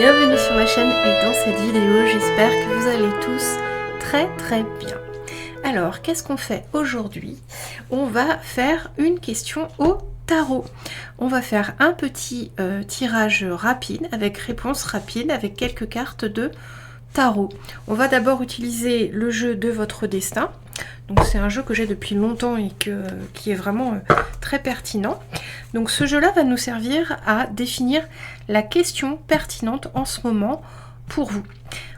Bienvenue sur ma chaîne et dans cette vidéo, j'espère que vous allez tous très bien. Alors, qu'est-ce qu'on fait aujourd'hui? On va faire une question au tarot. On va faire un petit tirage rapide, avec réponse rapide, avec quelques cartes de tarot. On va d'abord utiliser le jeu de votre destin. Donc c'est un jeu que j'ai depuis longtemps et qui est vraiment très pertinent. Donc ce jeu-là va nous servir à définir la question pertinente en ce moment pour vous.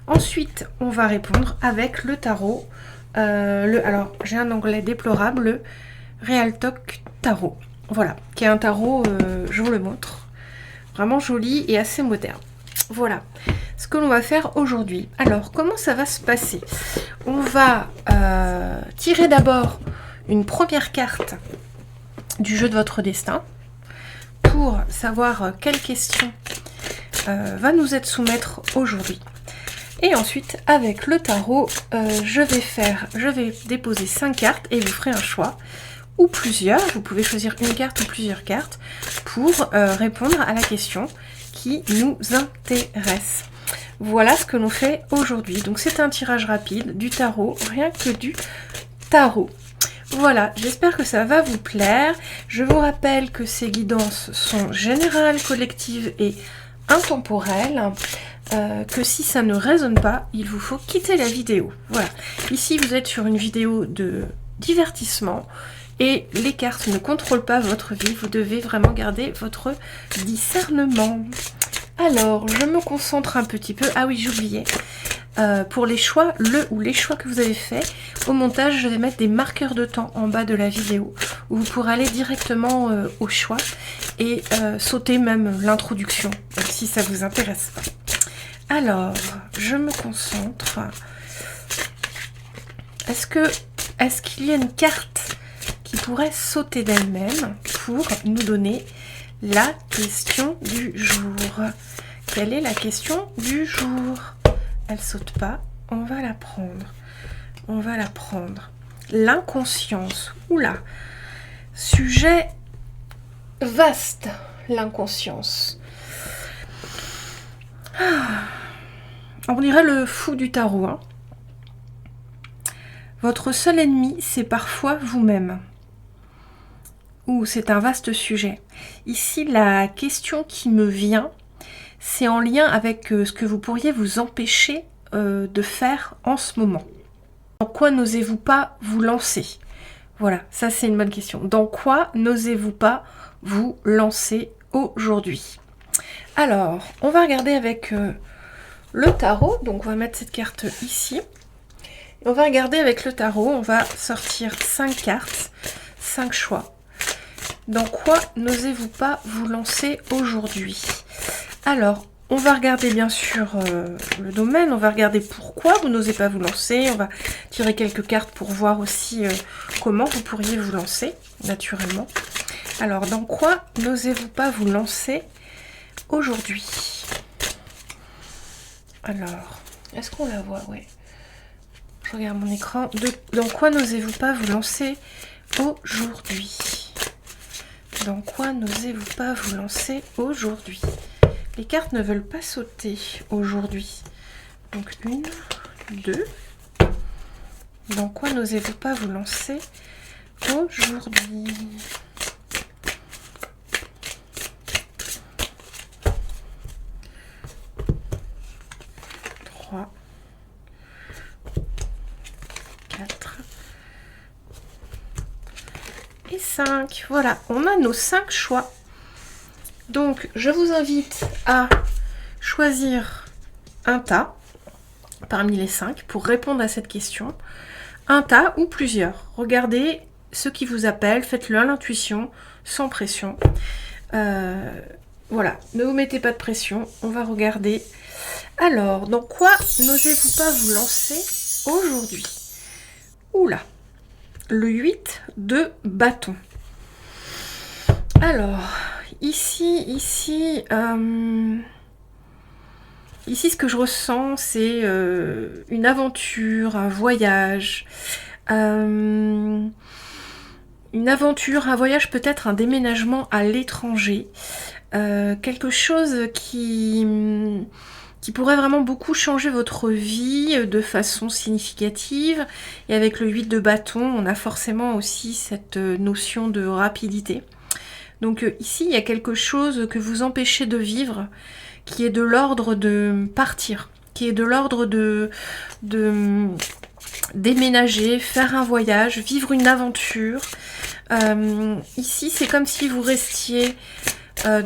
Ensuite, on va répondre avec le tarot. Alors, j'ai un anglais déplorable, le Real Talk Tarot. Voilà, qui est un tarot, je vous le montre, vraiment joli et assez moderne. Voilà ce que l'on va faire aujourd'hui. Alors, comment ça va se passer? On va tirer d'abord une première carte du jeu de votre destin pour savoir quelle question va nous être soumettre aujourd'hui. Et ensuite, avec le tarot, je vais déposer 5 cartes et vous ferez un choix ou plusieurs. Vous pouvez choisir une carte ou plusieurs cartes pour répondre à la question qui nous intéresse. Voilà ce que l'on fait aujourd'hui. Donc c'est un tirage rapide du tarot, rien que du tarot. Voilà, j'espère que ça va vous plaire. Je vous rappelle que ces guidances sont générales, collectives et intemporelles. Que si ça ne résonne pas, il vous faut quitter la vidéo. Voilà, ici vous êtes sur une vidéo de divertissement et les cartes ne contrôlent pas votre vie. Vous devez vraiment garder votre discernement. Alors, je me concentre un petit peu. Ah oui, j'oubliais. Pour les choix, les choix que vous avez faits, au montage, je vais mettre des marqueurs de temps en bas de la vidéo où vous pourrez aller directement au choix et sauter même l'introduction si ça vous intéresse pas. Alors, je me concentre. Est-ce qu'il y a une carte qui pourrait sauter d'elle-même pour nous donner la question du jour? Quelle est la question du jour? Elle saute pas, on va la prendre. On va la prendre. L'inconscience. Oula. Sujet vaste, l'inconscience. On dirait le fou du tarot. Hein. Votre seul ennemi, c'est parfois vous-même. Ou c'est un vaste sujet. Ici, la question qui me vient, c'est en lien avec ce que vous pourriez vous empêcher de faire en ce moment. Dans quoi n'osez-vous pas vous lancer? Voilà, ça c'est une bonne question. Dans quoi n'osez-vous pas vous lancer aujourd'hui? Alors, on va regarder avec le tarot. Donc on va mettre cette carte ici. On va regarder avec le tarot. On va sortir 5 cartes, 5 choix. Dans quoi n'osez-vous pas vous lancer aujourd'hui? Alors, on va regarder bien sûr le domaine, on va regarder pourquoi vous n'osez pas vous lancer, on va tirer quelques cartes pour voir aussi comment vous pourriez vous lancer, naturellement. Alors, dans quoi n'osez-vous pas vous lancer aujourd'hui? Alors, est-ce qu'on la voit? Ouais. Je regarde mon écran. Dans quoi n'osez-vous pas vous lancer aujourd'hui? Dans quoi n'osez-vous pas vous lancer aujourd'hui? Les cartes ne veulent pas sauter aujourd'hui. Donc 1, 2. Dans quoi n'osez-vous pas vous lancer aujourd'hui? Trois, 4 et 5. Voilà, on a nos 5 choix. Donc, je vous invite à choisir un tas parmi les 5 pour répondre à cette question. Un tas ou plusieurs. Regardez ce qui vous appelle, faites-le à l'intuition, sans pression. Voilà, ne vous mettez pas de pression, on va regarder. Alors, dans quoi n'osez-vous pas vous lancer aujourd'hui? Oula, le 8 de bâton. Alors... Ici, ce que je ressens, c'est une aventure, un voyage, un voyage peut-être un déménagement à l'étranger. quelque chose qui pourrait vraiment beaucoup changer votre vie de façon significative. Et avec le 8 de bâton, on a forcément aussi cette notion de rapidité. Donc ici, il y a quelque chose que vous empêchez de vivre, qui est de l'ordre de partir, qui est de l'ordre de déménager, faire un voyage, vivre une aventure. Ici, c'est comme si vous restiez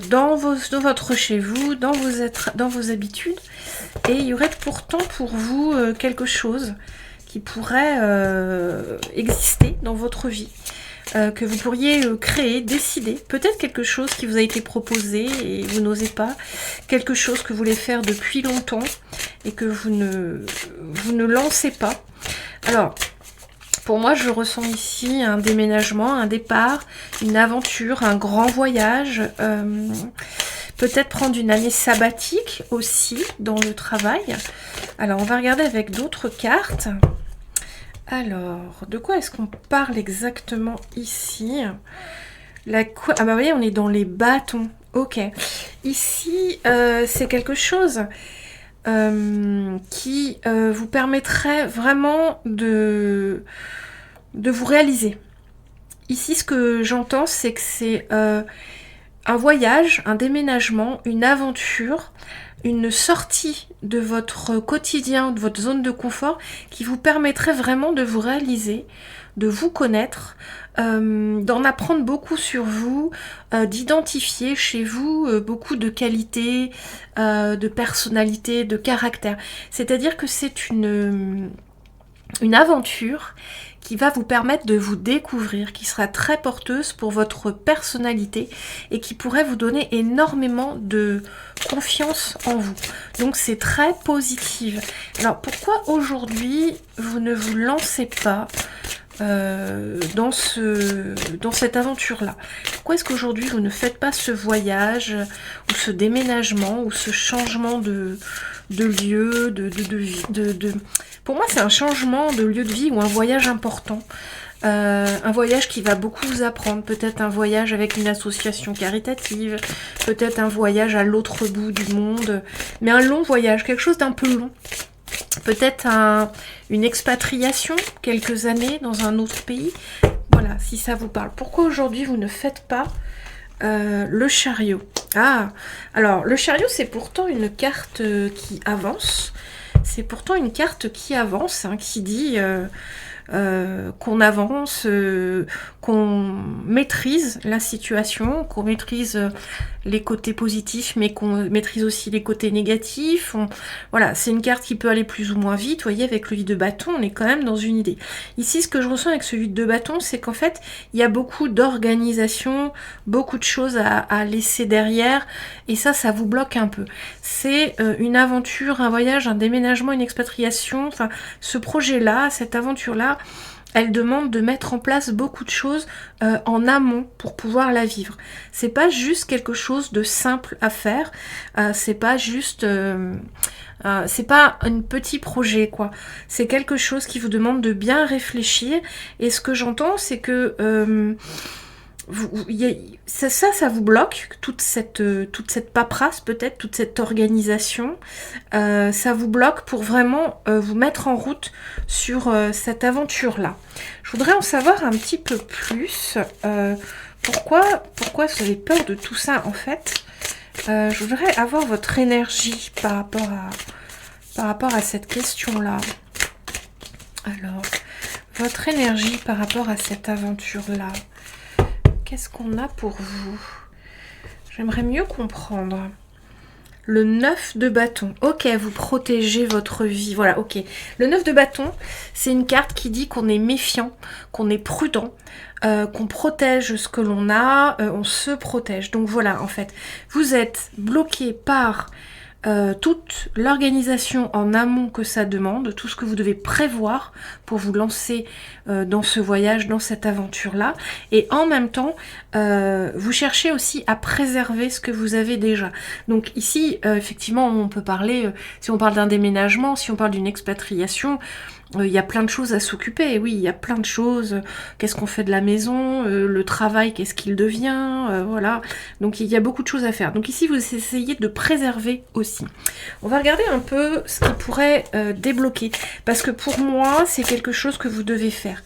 dans votre chez vous, dans vos habitudes, et il y aurait pourtant pour vous quelque chose qui pourrait exister dans votre vie, que vous pourriez créer, décider, peut-être quelque chose qui vous a été proposé et vous n'osez pas, quelque chose que vous voulez faire depuis longtemps et que vous ne lancez pas. Alors, pour moi, je ressens ici un déménagement, un départ, une aventure, un grand voyage, peut-être prendre une année sabbatique aussi dans le travail. Alors, on va regarder avec d'autres cartes. Alors, de quoi est-ce qu'on parle exactement ici? Ah bah vous voyez, on est dans les bâtons. Ok. Ici, c'est quelque chose qui vous permettrait vraiment de vous réaliser. Ici, ce que j'entends, c'est que c'est un voyage, un déménagement, une aventure, une sortie de votre quotidien, de votre zone de confort, qui vous permettrait vraiment de vous réaliser, de vous connaître, d'en apprendre beaucoup sur vous, d'identifier chez vous beaucoup de qualités, de personnalité, de caractère. C'est-à-dire que c'est une aventure qui va vous permettre de vous découvrir, qui sera très porteuse pour votre personnalité et qui pourrait vous donner énormément de confiance en vous. Donc c'est très positif. Alors pourquoi aujourd'hui vous ne vous lancez pas dans cette aventure-là? Pourquoi est-ce qu'aujourd'hui vous ne faites pas ce voyage ou ce déménagement ou ce changement de lieu, Pour moi, c'est un changement de lieu de vie ou un voyage important. Un voyage qui va beaucoup vous apprendre. Peut-être un voyage avec une association caritative. Peut-être un voyage à l'autre bout du monde. Mais un long voyage, quelque chose d'un peu long. Peut-être une expatriation, quelques années dans un autre pays. Voilà, si ça vous parle. Pourquoi aujourd'hui vous ne faites pas le chariot? Ah, alors le chariot, c'est pourtant une carte qui avance. C'est pourtant une carte qui avance, hein, qui dit qu'on avance, qu'on maîtrise la situation, qu'on maîtrise les côtés positifs, mais qu'on maîtrise aussi les côtés négatifs. Voilà, c'est une carte qui peut aller plus ou moins vite. Vous voyez, avec le 8 de bâton, on est quand même dans une idée. Ici, ce que je ressens avec ce 8 de bâton, c'est qu'en fait, il y a beaucoup d'organisation, beaucoup de choses à laisser derrière, et ça vous bloque un peu. C'est une aventure, un voyage, un déménagement, une expatriation, enfin, ce projet-là, cette aventure-là, elle demande de mettre en place beaucoup de choses en amont pour pouvoir la vivre. C'est pas juste quelque chose de simple à faire, c'est pas juste... c'est pas un petit projet, quoi. C'est quelque chose qui vous demande de bien réfléchir, et ce que j'entends, c'est que... ça vous bloque, toute cette paperasse peut-être, toute cette organisation, ça vous bloque pour vraiment vous mettre en route sur cette aventure-là. Je voudrais en savoir un petit peu plus. Pourquoi vous avez peur de tout ça en fait? Je voudrais avoir votre énergie par rapport à cette question-là. Alors, votre énergie par rapport à cette aventure-là. Qu'est-ce qu'on a pour vous? J'aimerais mieux comprendre. Le 9 de bâton. Ok, vous protégez votre vie. Voilà, ok. Le 9 de bâton, c'est une carte qui dit qu'on est méfiant, qu'on est prudent, qu'on protège ce que l'on a, on se protège. Donc voilà, en fait, vous êtes bloqué par toute l'organisation en amont que ça demande, tout ce que vous devez prévoir pour vous lancer dans ce voyage, dans cette aventure-là. Et en même temps, vous cherchez aussi à préserver ce que vous avez déjà. Donc ici, effectivement, on peut parler, si on parle d'un déménagement, si on parle d'une expatriation, il y a plein de choses à s'occuper, oui, il y a plein de choses. Qu'est-ce qu'on fait de la maison, le travail, qu'est-ce qu'il devient, voilà. Donc il y a beaucoup de choses à faire. Donc ici, vous essayez de préserver aussi. On va regarder un peu ce qui pourrait débloquer. Parce que pour moi, c'est quelque chose que vous devez faire.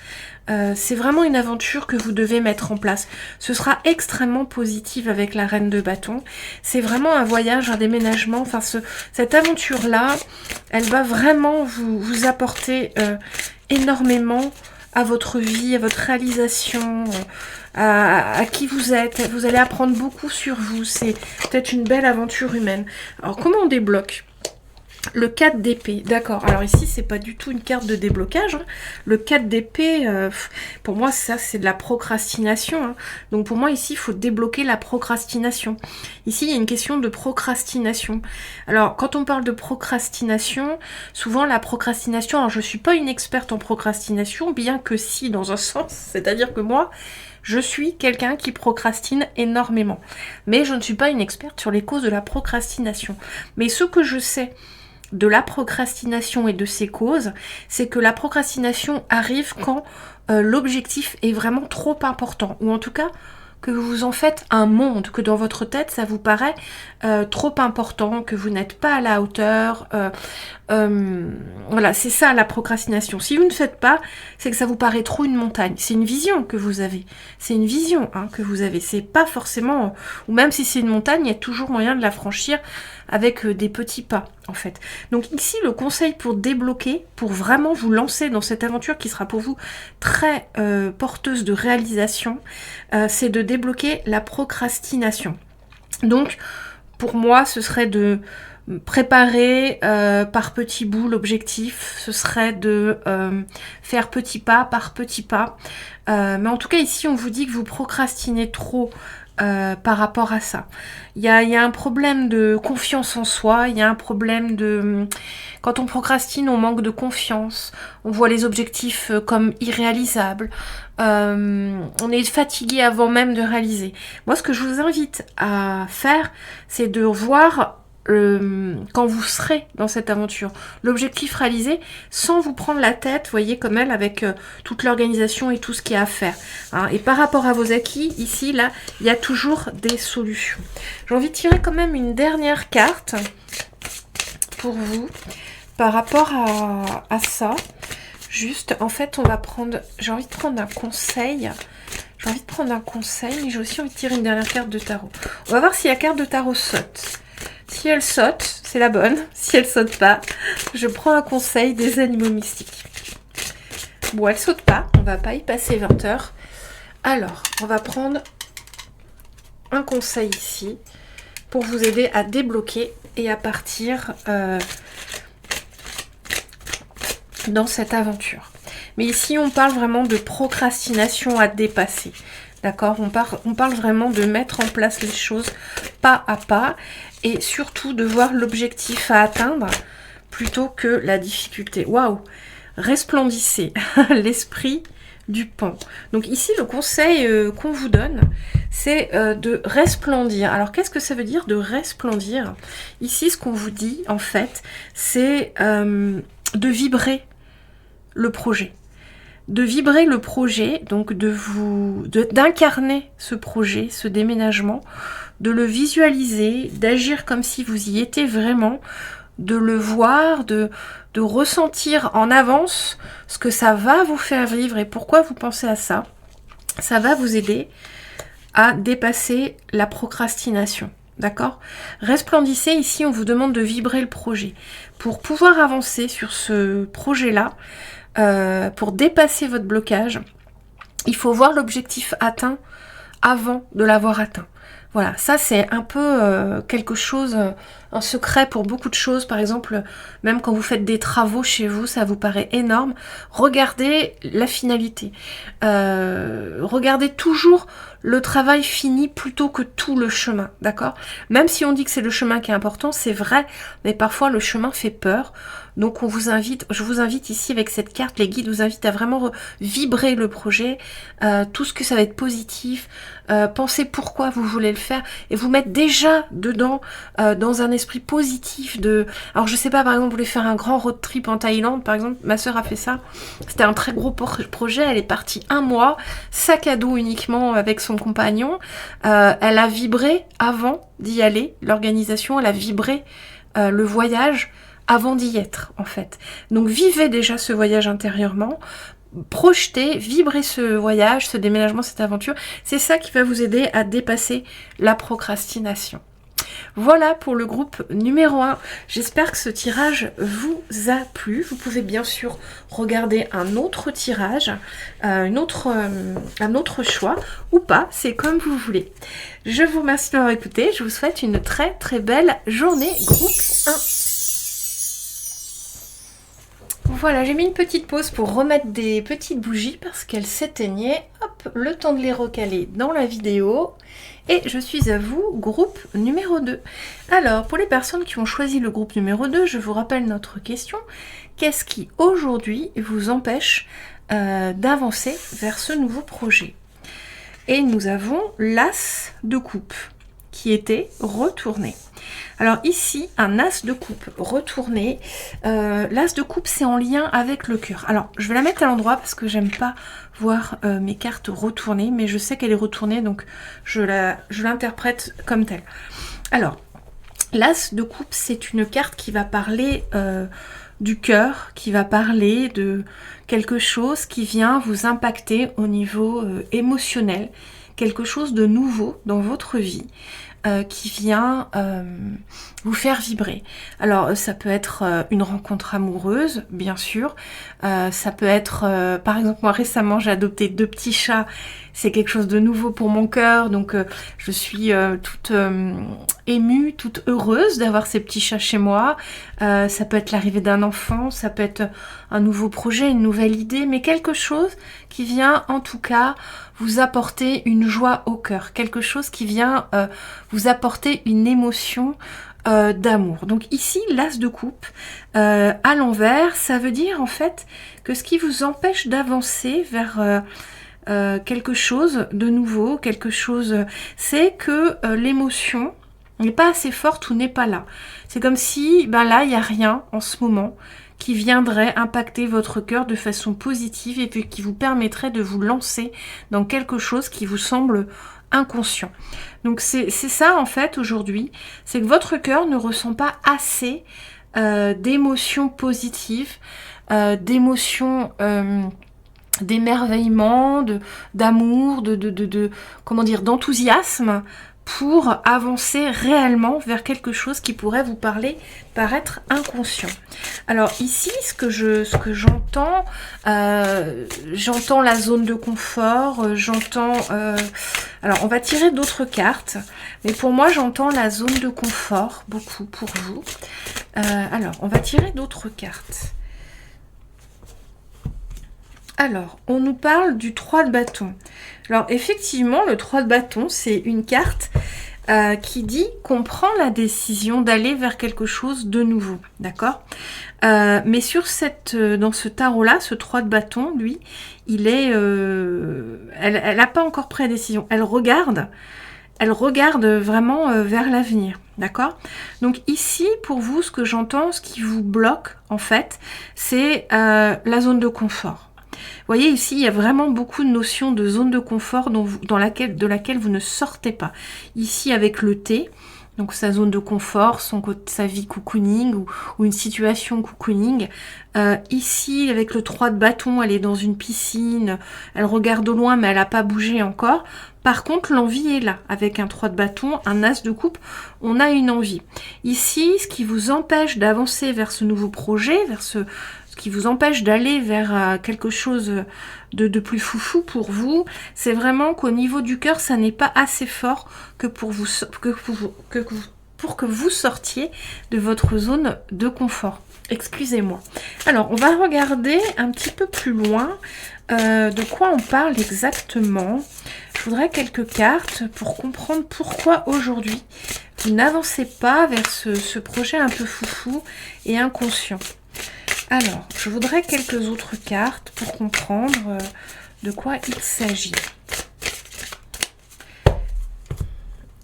C'est vraiment une aventure que vous devez mettre en place. Ce sera extrêmement positif avec la reine de bâton. C'est vraiment un voyage, un déménagement. Enfin, cette aventure-là, elle va vraiment vous apporter énormément à votre vie, à votre réalisation, à qui vous êtes. Vous allez apprendre beaucoup sur vous. C'est peut-être une belle aventure humaine. Alors, comment on débloque ? Le 4 d'épée, d'accord. Alors ici, c'est pas du tout une carte de déblocage. Hein. Le 4 d'épée, pour moi, ça, c'est de la procrastination. Hein. Donc pour moi, ici, il faut débloquer la procrastination. Ici, il y a une question de procrastination. Alors, quand on parle de procrastination, souvent la procrastination, alors je suis pas une experte en procrastination, bien que si, dans un sens, c'est-à-dire que moi, je suis quelqu'un qui procrastine énormément. Mais je ne suis pas une experte sur les causes de la procrastination. Mais ce que je sais de la procrastination et de ses causes, c'est que la procrastination arrive quand l'objectif est vraiment trop important, ou en tout cas que vous en faites un monde, que dans votre tête ça vous paraît trop important, que vous n'êtes pas à la hauteur. Voilà, c'est ça la procrastination. Si vous ne faites pas, c'est que ça vous paraît trop une montagne. C'est une vision que vous avez. C'est une vision que vous avez. C'est pas forcément... ou même si c'est une montagne, il y a toujours moyen de la franchir avec des petits pas, en fait. Donc ici, le conseil pour débloquer, pour vraiment vous lancer dans cette aventure qui sera pour vous très porteuse de réalisation, c'est de débloquer la procrastination. Donc, pour moi, ce serait de préparer par petits bouts l'objectif, ce serait de faire petit pas par petit pas. Mais en tout cas, ici, on vous dit que vous procrastinez trop par rapport à ça. Il y a un problème de confiance en soi, il y a un problème de... Quand on procrastine, on manque de confiance, on voit les objectifs comme irréalisables, on est fatigué avant même de réaliser. Moi, ce que je vous invite à faire, c'est de voir quand vous serez dans cette aventure, l'objectif réalisé, sans vous prendre la tête, vous voyez, comme elle, avec toute l'organisation et tout ce qu'il y a à faire. Hein. Et par rapport à vos acquis, ici, là, il y a toujours des solutions. J'ai envie de tirer quand même une dernière carte pour vous, par rapport à ça. Juste, en fait, on va prendre... J'ai envie de prendre un conseil. J'ai envie de prendre un conseil, mais j'ai aussi envie de tirer une dernière carte de tarot. On va voir si la carte de tarot saute. Si elle saute, c'est la bonne. Si elle saute pas, je prends un conseil des animaux mystiques. Bon, elle saute pas. On va pas y passer 20 heures. Alors, on va prendre un conseil ici pour vous aider à débloquer et à partir dans cette aventure. Mais ici, on parle vraiment de procrastination à dépasser. D'accord ? On parle vraiment de mettre en place les choses pas à pas et surtout de voir l'objectif à atteindre plutôt que la difficulté. Waouh ! Resplendissez l'esprit du pan. Donc ici, le conseil qu'on vous donne, c'est de resplendir. Alors, qu'est-ce que ça veut dire de resplendir ? Ici, ce qu'on vous dit, en fait, c'est de vibrer le projet. De vibrer le projet, donc d'incarner ce projet, ce déménagement, de le visualiser, d'agir comme si vous y étiez vraiment, de le voir, de ressentir en avance ce que ça va vous faire vivre et pourquoi vous pensez à ça. Ça va vous aider à dépasser la procrastination. D'accord ? Resplendissez, ici on vous demande de vibrer le projet. Pour pouvoir avancer sur ce projet-là, pour dépasser votre blocage, il faut voir l'objectif atteint avant de l'avoir atteint. Voilà, ça c'est un peu quelque chose, un secret pour beaucoup de choses. Par exemple, même quand vous faites des travaux chez vous, ça vous paraît énorme. Regardez la finalité. Regardez toujours le travail fini plutôt que tout le chemin, d'accord ? Même si on dit que c'est le chemin qui est important, c'est vrai, mais parfois le chemin fait peur. Donc je vous invite ici avec cette carte, les guides vous invitent à vraiment vibrer le projet, tout ce que ça va être positif, pensez pourquoi vous voulez le faire et vous mettre déjà dedans dans un esprit positif de... Alors je sais pas, par exemple, vous voulez faire un grand road trip en Thaïlande, par exemple, ma soeur a fait ça. C'était un très gros projet, elle est partie 1 mois, sac à dos uniquement avec son compagnon. Elle a vibré avant d'y aller, l'organisation, elle a vibré le voyage avant d'y être, en fait. Donc vivez déjà ce voyage intérieurement, projetez, vibrez ce voyage, ce déménagement, cette aventure. C'est ça qui va vous aider à dépasser la procrastination. Voilà pour le groupe numéro 1. J'espère que ce tirage vous a plu. Vous pouvez bien sûr regarder un autre tirage, un autre choix ou pas, c'est comme vous voulez. Je vous remercie de m'avoir écouté. Je vous souhaite une très très belle journée groupe 1. Voilà, j'ai mis une petite pause pour remettre des petites bougies parce qu'elles s'éteignaient. Hop, le temps de les recaler dans la vidéo. Et je suis à vous, groupe numéro 2. Alors, pour les personnes qui ont choisi le groupe numéro 2, je vous rappelle notre question. Qu'est-ce qui, aujourd'hui, vous empêche d'avancer vers ce nouveau projet? Et nous avons l'as de coupe qui était retourné. Alors ici, un as de coupe retourné. L'as de coupe, c'est en lien avec le cœur. Alors, je vais la mettre à l'endroit parce que j'aime pas voir mes cartes retournées, mais je sais qu'elle est retournée, donc je l'interprète comme telle. Alors, l'as de coupe, c'est une carte qui va parler du cœur, qui va parler de quelque chose qui vient vous impacter au niveau émotionnel, quelque chose de nouveau dans votre vie. Qui vient vous faire vibrer. Alors ça peut être une rencontre amoureuse, bien sûr. Ça peut être, par exemple, moi récemment j'ai adopté 2 petits chats. C'est quelque chose de nouveau pour mon cœur, donc je suis toute émue, toute heureuse d'avoir ces petits chats chez moi. Ça peut être l'arrivée d'un enfant, ça peut être un nouveau projet, une nouvelle idée, mais quelque chose qui vient en tout cas vous apporter une joie au cœur, quelque chose qui vient vous apporter une émotion d'amour. Donc ici, l'as de coupe à l'envers, ça veut dire en fait que ce qui vous empêche d'avancer vers quelque chose de nouveau, quelque chose, c'est que l'émotion n'est pas assez forte ou n'est pas là. C'est comme si, ben là, il n'y a rien en ce moment qui viendrait impacter votre cœur de façon positive et puis qui vous permettrait de vous lancer dans quelque chose qui vous semble inconscient. Donc c'est ça en fait aujourd'hui, c'est que votre cœur ne ressent pas assez d'émotions positives, d'émotions d'émerveillement, d'amour, comment dire, d'enthousiasme pour avancer réellement vers quelque chose qui pourrait vous paraître inconscient. Alors ici, ce que j'entends, j'entends la zone de confort, j'entends... alors on va tirer d'autres cartes, mais pour moi j'entends la zone de confort, beaucoup pour vous. Alors, on va tirer d'autres cartes. Alors, on nous parle du 3 de bâton. Alors, effectivement, le 3 de bâton, c'est une carte qui dit qu'on prend la décision d'aller vers quelque chose de nouveau, d'accord? Mais sur dans ce tarot-là, ce 3 de bâton, lui, il est... elle n'a pas encore pris la décision. Elle regarde vraiment vers l'avenir, d'accord? Donc ici, pour vous, ce que j'entends, ce qui vous bloque, en fait, c'est la zone de confort. Vous voyez ici, il y a vraiment beaucoup de notions de zone de confort de laquelle vous ne sortez pas. Ici, avec le T, donc sa zone de confort, sa vie cocooning ou une situation cocooning. Ici, avec le 3 de bâton, elle est dans une piscine, elle regarde au loin, mais elle n'a pas bougé encore. Par contre, l'envie est là. Avec un 3 de bâton, un as de coupe, on a une envie. Ici, ce qui vous empêche d'avancer vers ce nouveau projet, vers ce qui vous empêche d'aller vers quelque chose de plus foufou pour vous, c'est vraiment qu'au niveau du cœur, ça n'est pas assez fort pour que vous sortiez de votre zone de confort. Excusez-moi. Alors, on va regarder un petit peu plus loin de quoi on parle exactement. Je voudrais quelques cartes pour comprendre pourquoi aujourd'hui vous n'avancez pas vers ce projet un peu foufou et inconscient. Alors, je voudrais quelques autres cartes pour comprendre de quoi il s'agit.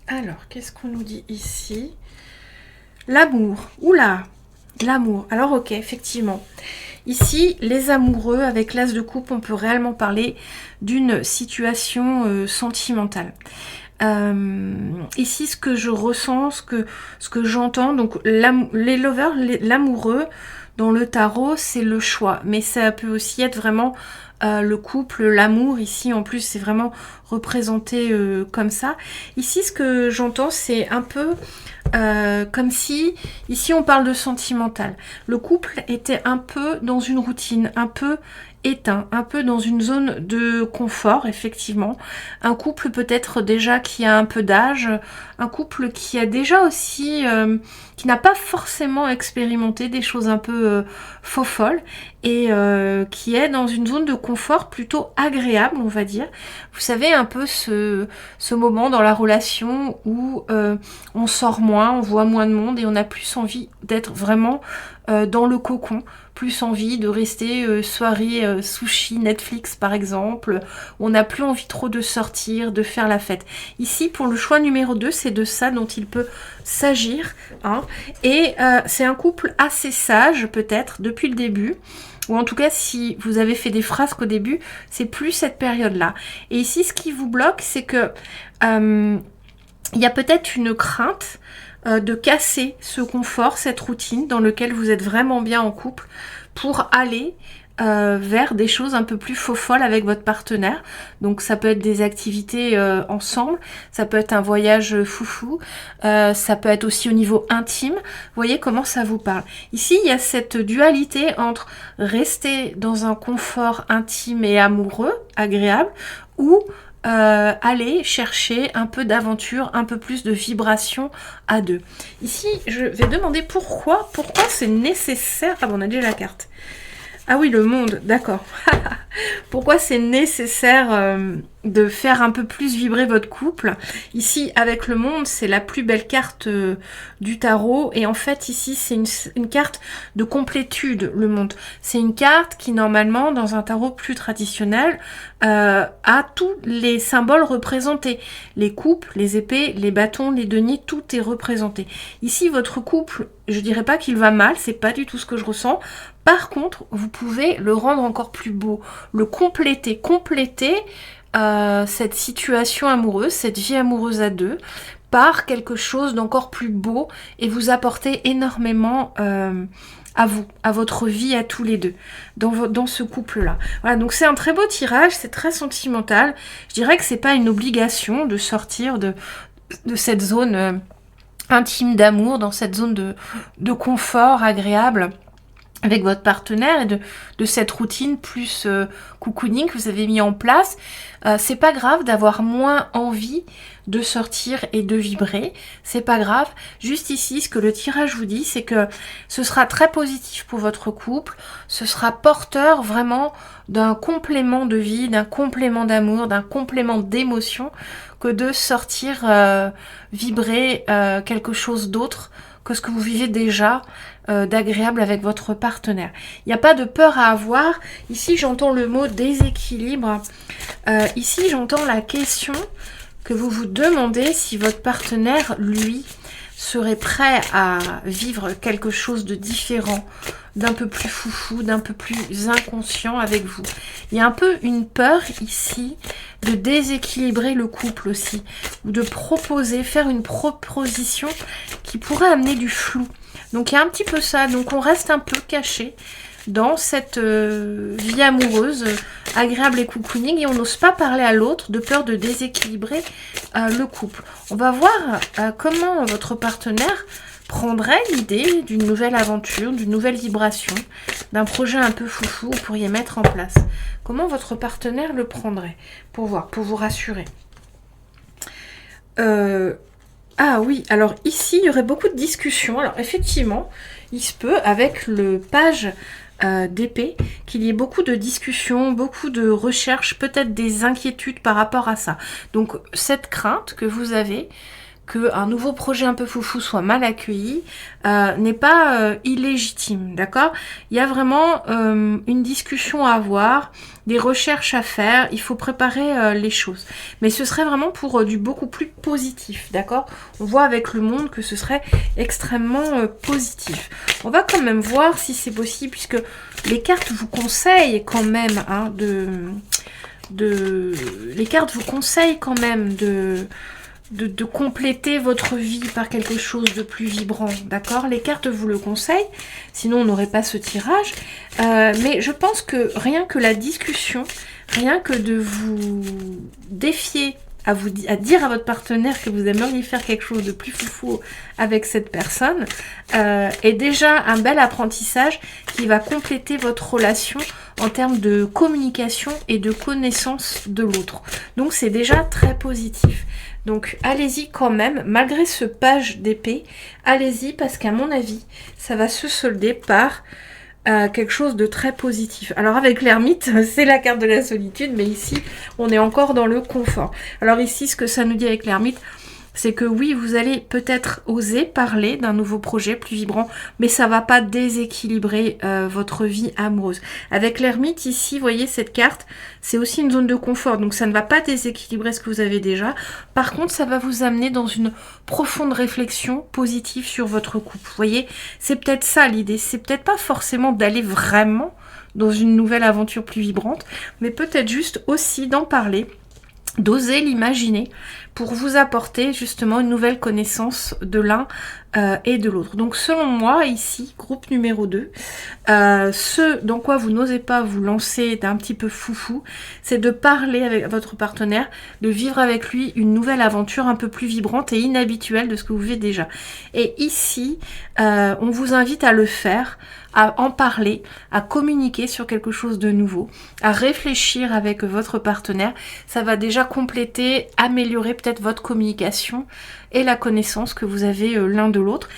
Alors, qu'est-ce qu'on nous dit ici? L'amour. Oula, l'amour. Alors ok, effectivement. Ici, les amoureux, avec l'as de coupe, on peut réellement parler d'une situation sentimentale. Ici, ce que je ressens, ce que j'entends, donc les lovers, l'amoureux, dans le tarot, c'est le choix. Mais ça peut aussi être vraiment le couple, l'amour. Ici, en plus, c'est vraiment représenté comme ça. Ici, ce que j'entends, c'est un peu comme si, ici, on parle de sentimental. Le couple était un peu dans une routine, un peu éteint, un peu dans une zone de confort, effectivement. Un couple peut-être déjà qui a un peu d'âge, un couple qui a déjà aussi, qui n'a pas forcément expérimenté des choses un peu faux-folles et qui est dans une zone de confort plutôt agréable, on va dire. Vous savez, un peu ce moment dans la relation où on sort moins, on voit moins de monde et on a plus envie d'être vraiment dans le cocon, plus envie de rester soirée sushi, Netflix par exemple. On n'a plus envie trop de sortir, de faire la fête. Ici, pour le choix numéro 2, c'est de ça dont il peut s'agir. Hein. Et c'est un couple assez sage, peut-être, depuis le début. Ou en tout cas, si vous avez fait des frasques au début, c'est plus cette période-là. Et ici, ce qui vous bloque, c'est que il y a peut-être une crainte de casser ce confort, cette routine dans lequel vous êtes vraiment bien en couple pour aller vers des choses un peu plus faux-folles avec votre partenaire. Donc ça peut être des activités ensemble, ça peut être un voyage foufou, ça peut être aussi au niveau intime. Vous voyez comment ça vous parle. Ici, il y a cette dualité entre rester dans un confort intime et amoureux, agréable, ou aller chercher un peu d'aventure, un peu plus de vibration à deux. Ici, je vais demander pourquoi c'est nécessaire. Ah bon, on a déjà la carte. Ah oui, le monde, d'accord. Pourquoi c'est nécessaire de faire un peu plus vibrer votre couple. Ici, avec le monde, c'est la plus belle carte du tarot. Et en fait, ici, c'est une carte de complétude, le monde. C'est une carte qui, normalement, dans un tarot plus traditionnel, a tous les symboles représentés. Les coupes, les épées, les bâtons, les deniers, tout est représenté. Ici, votre couple, je dirais pas qu'il va mal, c'est pas du tout ce que je ressens. Par contre, vous pouvez le rendre encore plus beau, le compléter cette situation amoureuse, cette vie amoureuse à deux, par quelque chose d'encore plus beau et vous apporter énormément à vous, à votre vie à tous les deux, dans ce couple-là. Voilà, donc c'est un très beau tirage, c'est très sentimental. Je dirais que c'est pas une obligation de sortir de cette zone intime d'amour, dans cette zone de confort agréable avec votre partenaire et de cette routine plus cocooning que vous avez mis en place. C'est pas grave d'avoir moins envie de sortir et de vibrer, c'est pas grave. Juste ici, ce que le tirage vous dit, c'est que ce sera très positif pour votre couple, ce sera porteur vraiment d'un complément de vie, d'un complément d'amour, d'un complément d'émotion, que de sortir vibrer quelque chose d'autre que ce que vous vivez déjà d'agréable avec votre partenaire. Il n'y a pas de peur à avoir. Ici, j'entends le mot déséquilibre. Ici, j'entends la question que vous vous demandez si votre partenaire, lui, serait prêt à vivre quelque chose de différent, d'un peu plus foufou, d'un peu plus inconscient avec vous. Il y a un peu une peur ici de déséquilibrer le couple aussi, ou de proposer, faire une proposition qui pourrait amener du flou. Donc il y a un petit peu ça, donc on reste un peu caché dans cette vie amoureuse agréable et cocooning et on n'ose pas parler à l'autre de peur de déséquilibrer le couple. On va voir comment votre partenaire prendrait l'idée d'une nouvelle aventure, d'une nouvelle vibration, d'un projet un peu foufou que vous pourriez mettre en place. Comment votre partenaire le prendrait pour voir, pour vous rassurer. Ah oui, alors ici, il y aurait beaucoup de discussions. Alors effectivement, il se peut, avec le page d'épée, qu'il y ait beaucoup de discussions, beaucoup de recherches, peut-être des inquiétudes par rapport à ça. Donc cette crainte que vous avez, qu'un nouveau projet un peu foufou soit mal accueilli n'est pas illégitime, d'accord? Il y a vraiment une discussion à avoir, des recherches à faire, il faut préparer les choses. Mais ce serait vraiment pour du beaucoup plus positif, d'accord? On voit avec le monde que ce serait extrêmement positif. On va quand même voir si c'est possible, puisque les cartes vous conseillent quand même hein, les cartes vous conseillent quand même de compléter votre vie par quelque chose de plus vibrant, d'accord? Les cartes vous le conseillent, sinon on n'aurait pas ce tirage. Mais je pense que rien que la discussion, rien que de vous défier à dire à votre partenaire que vous aimeriez faire quelque chose de plus foufou avec cette personne, est déjà un bel apprentissage qui va compléter votre relation en termes de communication et de connaissance de l'autre. Donc c'est déjà très positif. Donc allez-y quand même, malgré ce page d'épée, allez-y parce qu'à mon avis, ça va se solder par quelque chose de très positif. Alors avec l'ermite, c'est la carte de la solitude, mais ici, on est encore dans le confort. Alors ici, ce que ça nous dit avec l'ermite, c'est que oui, vous allez peut-être oser parler d'un nouveau projet plus vibrant, mais ça va pas déséquilibrer votre vie amoureuse. Avec l'ermite ici, vous voyez cette carte, c'est aussi une zone de confort, donc ça ne va pas déséquilibrer ce que vous avez déjà. Par contre, ça va vous amener dans une profonde réflexion positive sur votre couple. Vous voyez, c'est peut-être ça l'idée, c'est peut-être pas forcément d'aller vraiment dans une nouvelle aventure plus vibrante, mais peut-être juste aussi d'en parler, d'oser l'imaginer pour vous apporter justement une nouvelle connaissance de l'un et de l'autre. Donc selon moi, ici, groupe numéro 2, ce dans quoi vous n'osez pas vous lancer d'un petit peu foufou, c'est de parler avec votre partenaire, de vivre avec lui une nouvelle aventure un peu plus vibrante et inhabituelle de ce que vous vivez déjà. Et ici, on vous invite à le faire, à en parler, à communiquer sur quelque chose de nouveau, à réfléchir avec votre partenaire. Ça va déjà compléter, améliorer peut-être votre communication et la connaissance que vous avez l'un de l'autre.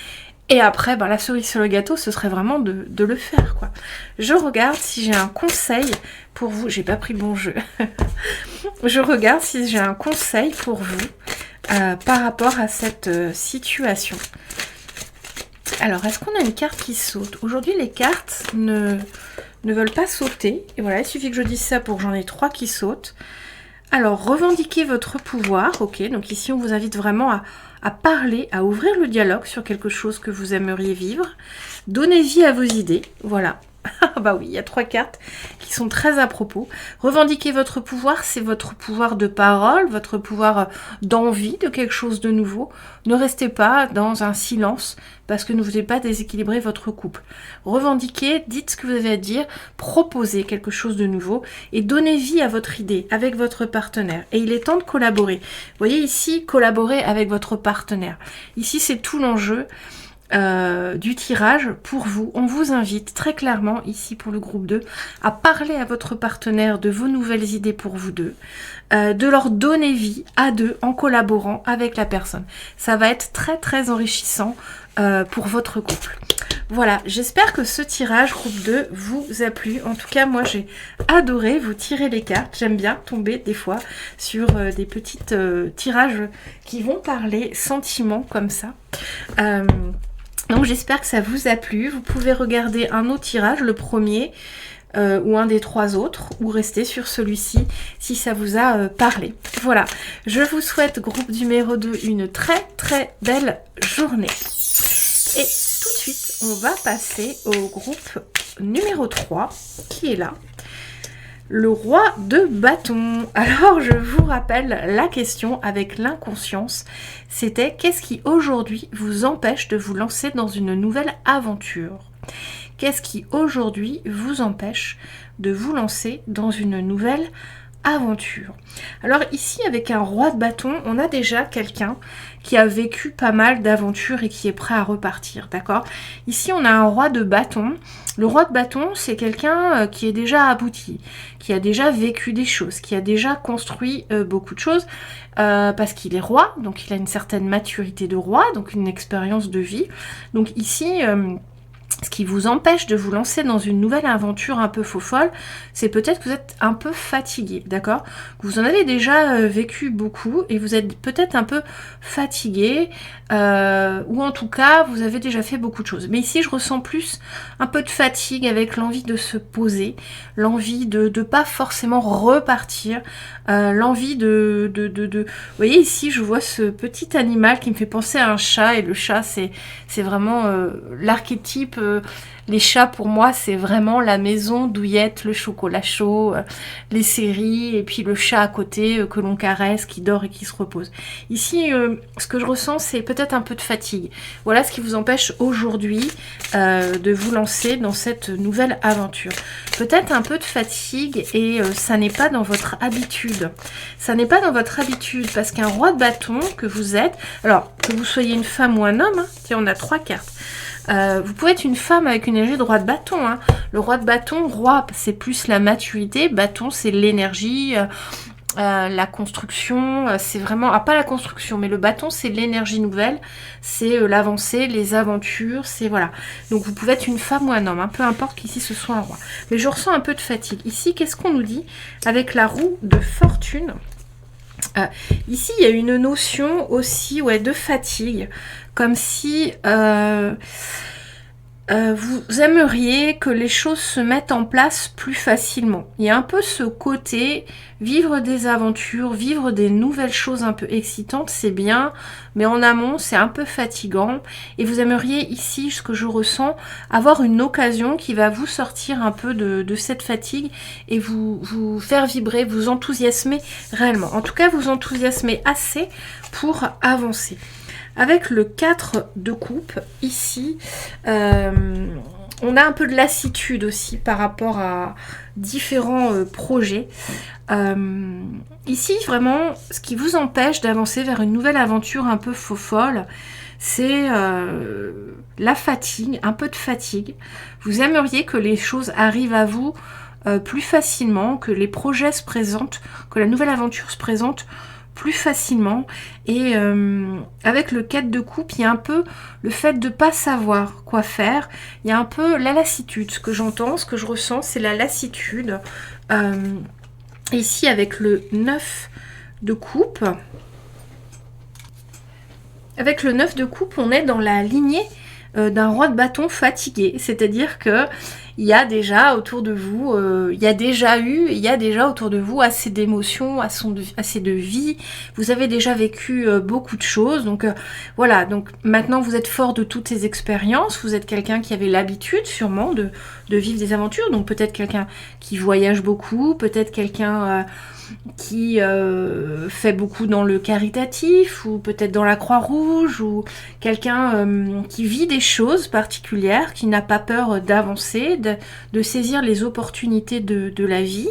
Et après, la cerise sur le gâteau, ce serait vraiment de le faire, quoi. Je regarde si j'ai un conseil pour vous. J'ai pas pris le bon jeu. Je regarde si j'ai un conseil pour vous par rapport à cette situation. Alors, est-ce qu'on a une carte qui saute? Aujourd'hui, les cartes ne veulent pas sauter. Et voilà, il suffit que je dise ça pour que j'en ai 3 qui sautent. Alors, revendiquez votre pouvoir. Ok, donc ici, on vous invite vraiment à parler, à ouvrir le dialogue sur quelque chose que vous aimeriez vivre. Donnez vie à vos idées. Voilà. Bah oui, il y a 3 cartes qui sont très à propos. Revendiquer votre pouvoir, c'est votre pouvoir de parole, votre pouvoir d'envie de quelque chose de nouveau. Ne restez pas dans un silence parce que ne vous voulez pas déséquilibrer votre couple. Revendiquez, dites ce que vous avez à dire, proposez quelque chose de nouveau et donnez vie à votre idée avec votre partenaire. Et il est temps de collaborer. Vous voyez ici, collaborer avec votre partenaire. Ici, c'est tout l'enjeu. Du tirage pour vous. On vous invite très clairement ici pour le groupe 2 à parler à votre partenaire de vos nouvelles idées pour vous deux, de leur donner vie à deux en collaborant avec la personne. Ça va être très très enrichissant pour votre couple. Voilà, j'espère que ce tirage groupe 2 vous a plu. En tout cas, moi j'ai adoré vous tirer les cartes. J'aime bien tomber des fois sur des petites tirages qui vont parler sentiments comme ça. Donc j'espère que ça vous a plu. Vous pouvez regarder un autre tirage, le premier ou un des 3 autres, ou rester sur celui-ci si ça vous a parlé. Voilà, je vous souhaite groupe numéro 2 une très très belle journée. Et tout de suite, on va passer au groupe numéro 3 qui est là. Le roi de bâton. Alors, je vous rappelle la question avec l'inconscience. C'était qu'est-ce qui aujourd'hui vous empêche de vous lancer dans une nouvelle aventure? Qu'est-ce qui aujourd'hui vous empêche de vous lancer dans une nouvelle aventure? Alors ici, avec un roi de bâton, on a déjà quelqu'un qui a vécu pas mal d'aventures et qui est prêt à repartir, d'accord? Ici, on a un roi de bâton. Le roi de bâton, c'est quelqu'un qui est déjà abouti, qui a déjà vécu des choses, qui a déjà construit beaucoup de choses, parce qu'il est roi, donc il a une certaine maturité de roi, donc une expérience de vie. Donc ici, Ce qui vous empêche de vous lancer dans une nouvelle aventure un peu faux-folle, c'est peut-être que vous êtes un peu fatigué, d'accord? Vous en avez déjà vécu beaucoup et vous êtes peut-être un peu fatigué, ou en tout cas, vous avez déjà fait beaucoup de choses. Mais ici, je ressens plus un peu de fatigue avec l'envie de se poser, l'envie de pas forcément repartir, l'envie Vous voyez, ici, je vois ce petit animal qui me fait penser à un chat, et le chat, c'est vraiment l'archétype. Les chats, pour moi, c'est vraiment la maison, douillette, le chocolat chaud, les séries, et puis le chat à côté que l'on caresse, qui dort et qui se repose. Ici, ce que je ressens, c'est peut-être un peu de fatigue. Voilà ce qui vous empêche aujourd'hui de vous lancer dans cette nouvelle aventure. Peut-être un peu de fatigue, et ça n'est pas dans votre habitude. Ça n'est pas dans votre habitude, parce qu'un roi de bâton que vous êtes, alors que vous soyez une femme ou un homme, hein, tiens, on a 3 cartes. Vous pouvez être une femme avec une énergie de roi de bâton. Hein. Le roi de bâton, roi, c'est plus la maturité. Bâton, c'est l'énergie, la construction. C'est vraiment... Ah, pas la construction, mais le bâton, c'est l'énergie nouvelle. C'est l'avancée, les aventures. C'est voilà. Donc, vous pouvez être une femme ou un homme. Hein, peu importe qu'ici, ce soit un roi. Mais je ressens un peu de fatigue. Ici, qu'est-ce qu'on nous dit avec la roue de fortune? Ici, il y a une notion aussi de fatigue, comme si vous aimeriez que les choses se mettent en place plus facilement. Il y a un peu ce côté, vivre des aventures, vivre des nouvelles choses un peu excitantes, c'est bien, mais en amont, c'est un peu fatigant. Et vous aimeriez ici, ce que je ressens, avoir une occasion qui va vous sortir un peu de cette fatigue et vous faire vibrer, vous enthousiasmer réellement. En tout cas, vous enthousiasmer assez pour avancer. Avec le 4 de coupe, ici, on a un peu de lassitude aussi par rapport à différents projets. Ici, vraiment, ce qui vous empêche d'avancer vers une nouvelle aventure un peu faux-folle, c'est la fatigue, un peu de fatigue. Vous aimeriez que les choses arrivent à vous plus facilement, que les projets se présentent, que la nouvelle aventure se présente plus facilement. Et avec le 4 de coupe, il y a un peu le fait de ne pas savoir quoi faire. Il y a un peu la lassitude. Ce que j'entends, ce que je ressens, c'est la lassitude. Ici, avec le 9 de coupe, on est dans la lignée d'un roi de bâton fatigué. C'est-à-dire que il y a déjà autour de vous, il y a déjà autour de vous assez d'émotions, assez de vie. Vous avez déjà vécu beaucoup de choses. Donc voilà, donc maintenant vous êtes fort de toutes ces expériences. Vous êtes quelqu'un qui avait l'habitude sûrement de vivre des aventures. Donc peut-être quelqu'un qui voyage beaucoup, peut-être quelqu'un qui fait beaucoup dans le caritatif, ou peut-être dans la Croix-Rouge, ou quelqu'un qui vit des choses particulières, qui n'a pas peur d'avancer, de saisir les opportunités de la vie.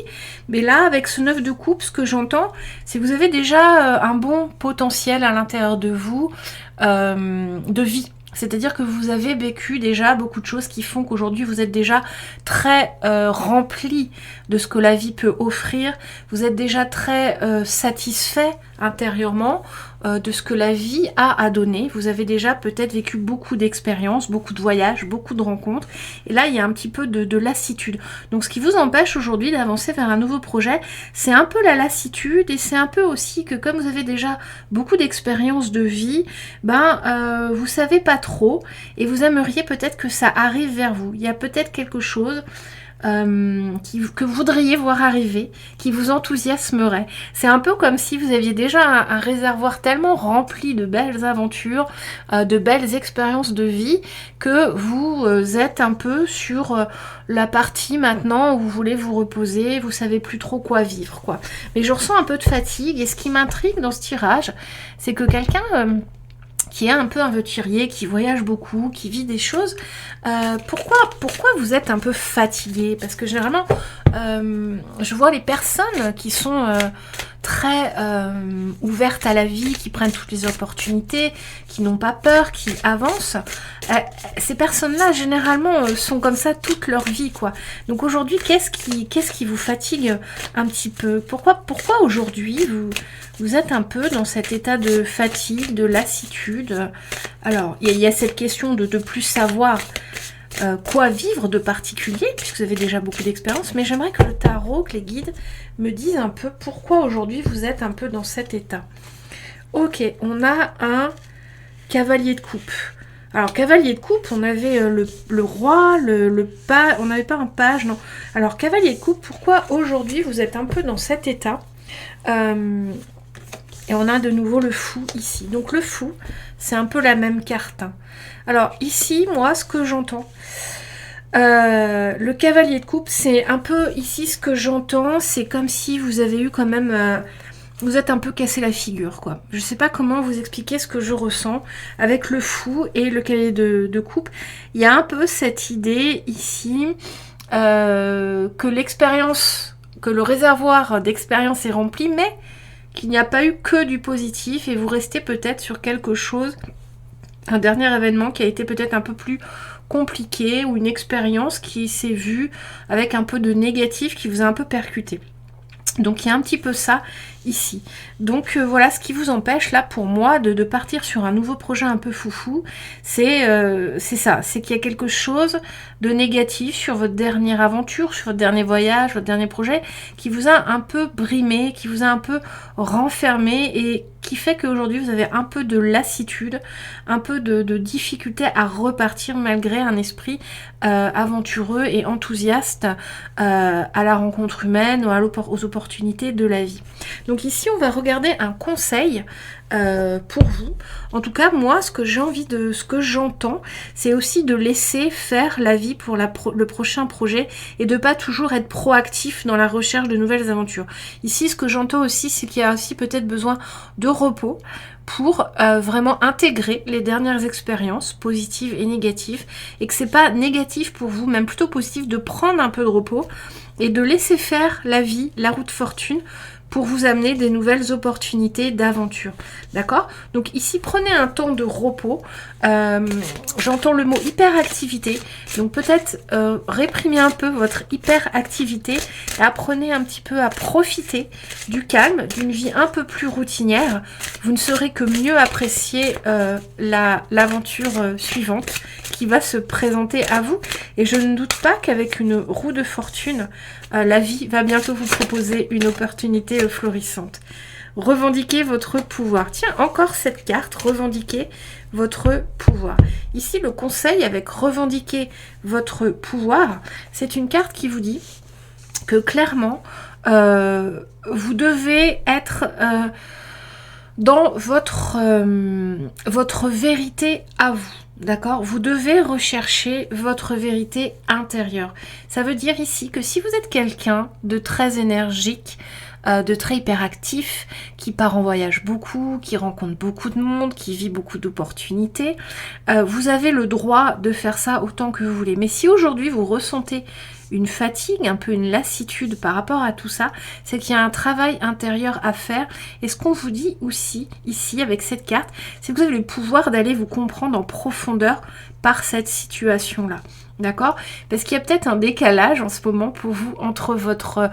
Mais là, avec ce 9 de coupe, ce que j'entends, c'est que vous avez déjà un bon potentiel à l'intérieur de vous de vie. C'est-à-dire que vous avez vécu déjà beaucoup de choses qui font qu'aujourd'hui vous êtes déjà très rempli de ce que la vie peut offrir. Vous êtes déjà très satisfait intérieurement de ce que la vie a à donner. Vous avez déjà peut-être vécu beaucoup d'expériences, beaucoup de voyages, beaucoup de rencontres. Et là, il y a un petit peu de lassitude. Donc ce qui vous empêche aujourd'hui d'avancer vers un nouveau projet, c'est un peu la lassitude, et c'est un peu aussi que comme vous avez déjà beaucoup d'expériences de vie, vous savez pas trop, et vous aimeriez peut-être que ça arrive vers vous. Il y a peut-être quelque chose que vous voudriez voir arriver, qui vous enthousiasmerait. C'est un peu comme si vous aviez déjà un réservoir tellement rempli de belles aventures, de belles expériences de vie, que vous êtes un peu sur la partie maintenant où vous voulez vous reposer, vous savez plus trop quoi vivre, quoi. Mais je ressens un peu de fatigue, et ce qui m'intrigue dans ce tirage, c'est que quelqu'un qui est un peu aventurier, qui voyage beaucoup, qui vit des choses, pourquoi vous êtes un peu fatigué? Parce que généralement, je vois les personnes qui sont très ouvertes à la vie, qui prennent toutes les opportunités, qui n'ont pas peur, qui avancent. Ces personnes-là, généralement, sont comme ça toute leur vie, quoi. Donc aujourd'hui, qu'est-ce qui vous fatigue un petit peu? Pourquoi aujourd'hui, vous êtes un peu dans cet état de fatigue, de lassitude? Alors, il y a cette question de plus savoir. quoi vivre de particulier, puisque vous avez déjà beaucoup d'expérience, mais j'aimerais que le tarot, que les guides me disent un peu pourquoi aujourd'hui vous êtes un peu dans cet état. Ok, on a un cavalier de coupe. Alors, cavalier de coupe, on avait le roi, le page, on n'avait pas un page, non. Alors, cavalier de coupe, pourquoi aujourd'hui vous êtes un peu dans cet état et on a de nouveau le fou ici. Donc, le fou, c'est un peu la même carte. Hein. Alors, ici, moi, ce que j'entends, le cavalier de coupe, c'est un peu ici ce que j'entends, c'est comme si vous avez eu quand même... vous êtes un peu cassé la figure, quoi. Je sais pas comment vous expliquer ce que je ressens avec le fou et le cavalier de coupe. Il y a un peu cette idée ici que l'expérience, que le réservoir d'expérience est rempli, mais qu'il n'y a pas eu que du positif et vous restez peut-être sur quelque chose, un dernier événement qui a été peut-être un peu plus compliqué ou une expérience qui s'est vue avec un peu de négatif qui vous a un peu percuté. Donc il y a un petit peu ça ici. Donc voilà ce qui vous empêche là pour moi de partir sur un nouveau projet un peu foufou. C'est ça, c'est qu'il y a quelque chose de négatif sur votre dernière aventure, sur votre dernier voyage, votre dernier projet qui vous a un peu brimé, qui vous a un peu renfermé et qui fait qu'aujourd'hui vous avez un peu de lassitude, un peu de difficulté à repartir malgré un esprit aventureux et enthousiaste à la rencontre humaine ou aux opportunités de la vie. Donc ici on va regarder un conseil pour vous. En tout cas moi ce que j'ai envie de, ce que j'entends, c'est aussi de laisser faire la vie pour le prochain projet et de pas toujours être proactif dans la recherche de nouvelles aventures. Ici ce que j'entends aussi c'est qu'il y a aussi peut-être besoin de repos pour vraiment intégrer les dernières expériences positives et négatives et que c'est pas négatif pour vous, même plutôt positif de prendre un peu de repos et de laisser faire la vie, la route fortune pour vous amener des nouvelles opportunités d'aventure. D'accord? Donc ici, prenez un temps de repos. J'entends le mot hyperactivité. Donc peut-être réprimez un peu votre hyperactivité et apprenez un petit peu à profiter du calme, d'une vie un peu plus routinière. Vous ne saurez que mieux apprécier l'aventure suivante qui va se présenter à vous. Et je ne doute pas qu'avec une roue de fortune, la vie va bientôt vous proposer une opportunité florissante. Revendiquez votre pouvoir. Tiens, encore cette carte, revendiquez votre pouvoir. Ici, le conseil avec revendiquer votre pouvoir, c'est une carte qui vous dit que clairement, vous devez être dans votre vérité à vous. D'accord? Vous devez rechercher votre vérité intérieure. Ça veut dire ici que si vous êtes quelqu'un de très énergique, de très hyperactif, qui part en voyage beaucoup, qui rencontre beaucoup de monde, qui vit beaucoup d'opportunités, vous avez le droit de faire ça autant que vous voulez. Mais si aujourd'hui vous ressentez une fatigue, un peu une lassitude par rapport à tout ça, c'est qu'il y a un travail intérieur à faire. Et ce qu'on vous dit aussi, ici, avec cette carte, c'est que vous avez le pouvoir d'aller vous comprendre en profondeur par cette situation-là. D'accord? Parce qu'il y a peut-être un décalage en ce moment pour vous entre votre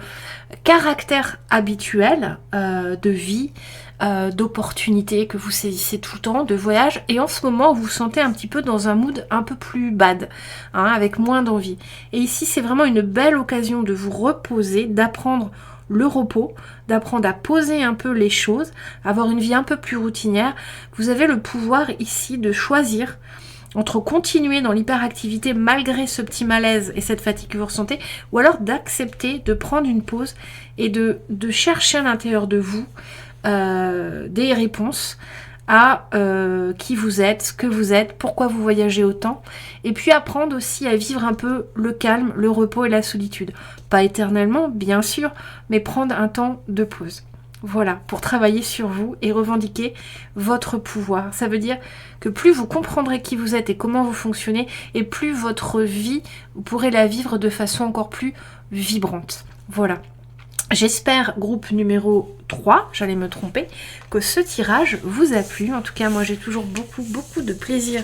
caractère habituel de vie, d'opportunités que vous saisissez tout le temps, de voyage, et en ce moment vous vous sentez un petit peu dans un mood un peu plus bad, hein, avec moins d'envie. Et ici c'est vraiment une belle occasion de vous reposer, d'apprendre le repos, d'apprendre à poser un peu les choses, avoir une vie un peu plus routinière. Vous avez le pouvoir ici de choisir entre continuer dans l'hyperactivité malgré ce petit malaise et cette fatigue que vous ressentez, ou alors d'accepter de prendre une pause et de chercher à l'intérieur de vous des réponses à qui vous êtes, ce que vous êtes, pourquoi vous voyagez autant, et puis apprendre aussi à vivre un peu le calme, le repos et la solitude. Pas éternellement, bien sûr, mais prendre un temps de pause. Voilà, pour travailler sur vous et revendiquer votre pouvoir. Ça veut dire que plus vous comprendrez qui vous êtes et comment vous fonctionnez, et plus votre vie, vous pourrez la vivre de façon encore plus vibrante. Voilà. J'espère, groupe numéro 3, j'allais me tromper, que ce tirage vous a plu. En tout cas, moi j'ai toujours beaucoup de plaisir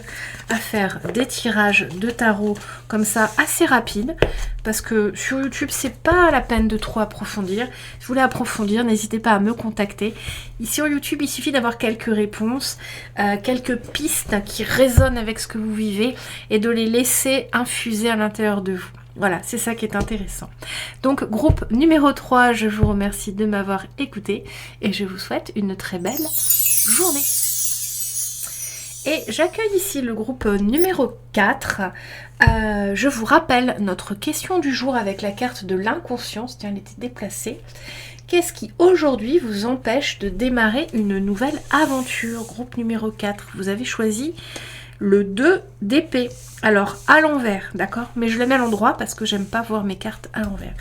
à faire des tirages de tarot comme ça assez rapides. Parce que sur YouTube, c'est pas la peine de trop approfondir. Si vous voulez approfondir, n'hésitez pas à me contacter. Et sur YouTube, il suffit d'avoir quelques réponses, quelques pistes qui résonnent avec ce que vous vivez et de les laisser infuser à l'intérieur de vous. Voilà, c'est ça qui est intéressant. Donc, groupe numéro 3, je vous remercie de m'avoir écouté et je vous souhaite une très belle journée. Et j'accueille ici le groupe numéro 4. Je vous rappelle notre question du jour avec la carte de l'inconscience. Tiens, elle était déplacée. Qu'est-ce qui aujourd'hui vous empêche de démarrer une nouvelle aventure? Groupe numéro 4, vous avez choisi le 2 d'épée. Alors, à l'envers, d'accord? Mais je le mets à l'endroit parce que j'aime pas voir mes cartes à l'envers.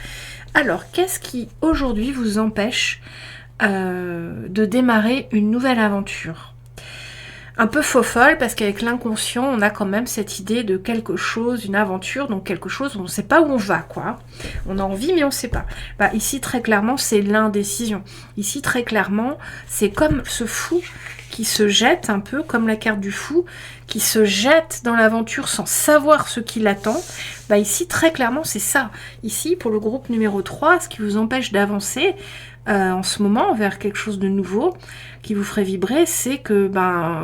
Alors, qu'est-ce qui aujourd'hui vous empêche de démarrer une nouvelle aventure? Un peu faux-folle parce qu'avec l'inconscient, on a quand même cette idée de quelque chose, une aventure, donc quelque chose où on ne sait pas où on va, quoi. On a envie, mais on ne sait pas. Bah, ici, très clairement, c'est l'indécision. Ici, très clairement, c'est comme ce fou qui se jette un peu, comme la carte du fou, qui se jette dans l'aventure sans savoir ce qui l'attend. Bah ici, très clairement, c'est ça. Ici, pour le groupe numéro 3, ce qui vous empêche d'avancer en ce moment vers quelque chose de nouveau, qui vous ferait vibrer, c'est que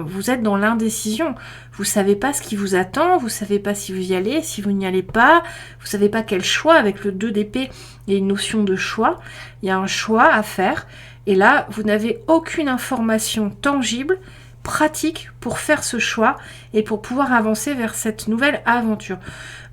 vous êtes dans l'indécision. Vous savez pas ce qui vous attend, vous savez pas si vous y allez, si vous n'y allez pas, vous savez pas quel choix. Avec le 2 d'épée, il y a une notion de choix, il y a un choix à faire. Et là, vous n'avez aucune information tangible, pratique pour faire ce choix et pour pouvoir avancer vers cette nouvelle aventure.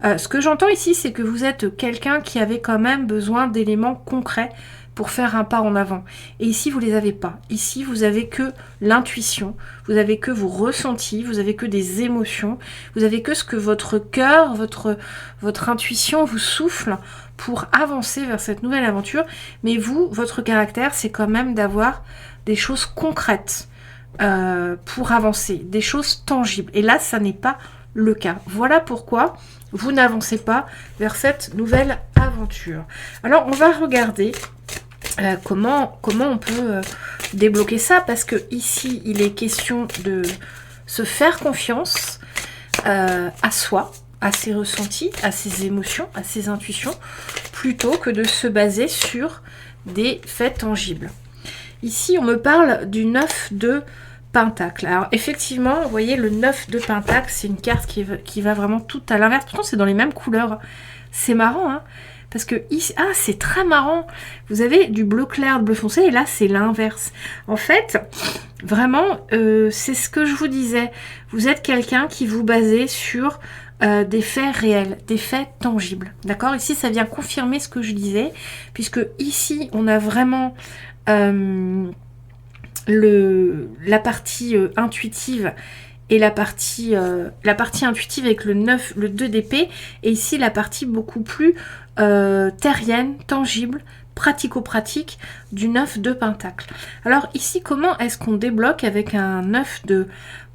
Ce que j'entends ici, c'est que vous êtes quelqu'un qui avait quand même besoin d'éléments concrets pour faire un pas en avant. Et ici, vous les avez pas. Ici, vous avez que l'intuition, vous avez que vos ressentis, vous avez que des émotions, vous avez que ce que votre cœur, votre intuition vous souffle pour avancer vers cette nouvelle aventure. Mais vous, votre caractère, c'est quand même d'avoir des choses concrètes pour avancer, des choses tangibles. Et là, ça n'est pas le cas. Voilà pourquoi vous n'avancez pas vers cette nouvelle aventure. Alors, on va regarder comment on peut débloquer ça, parce que ici, il est question de se faire confiance à soi, à ses ressentis, à ses émotions, à ses intuitions, plutôt que de se baser sur des faits tangibles. Ici, on me parle du 9 de Pentacle. Alors, effectivement, vous voyez, le 9 de Pentacle, c'est une carte qui va vraiment tout à l'inverse. Pourtant, c'est dans les mêmes couleurs. C'est marrant, hein? Parce que ici, c'est très marrant. Vous avez du bleu clair, de bleu foncé, et là, c'est l'inverse. En fait, vraiment, c'est ce que je vous disais. Vous êtes quelqu'un qui vous basez sur des faits réels, des faits tangibles. D'accord? Ici, ça vient confirmer ce que je disais, puisque ici, on a vraiment la partie intuitive et la partie intuitive avec le 2 d'épée, et ici la partie beaucoup plus terrienne, tangible, pratico-pratique du 9 de Pentacle. Alors ici, comment est-ce qu'on débloque avec un 9 de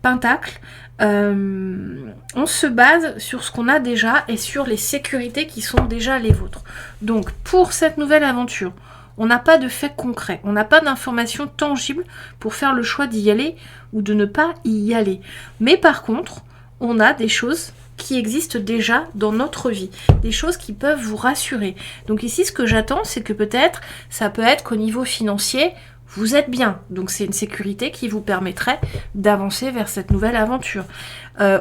Pentacle? On se base sur ce qu'on a déjà et sur les sécurités qui sont déjà les vôtres. Donc pour cette nouvelle aventure, on n'a pas de fait concret, on n'a pas d'informations tangibles pour faire le choix d'y aller ou de ne pas y aller. Mais par contre, on a des choses qui existent déjà dans notre vie, des choses qui peuvent vous rassurer. Donc ici, ce que j'attends, c'est que peut-être, ça peut être qu'au niveau financier, vous êtes bien. Donc c'est une sécurité qui vous permettrait d'avancer vers cette nouvelle aventure.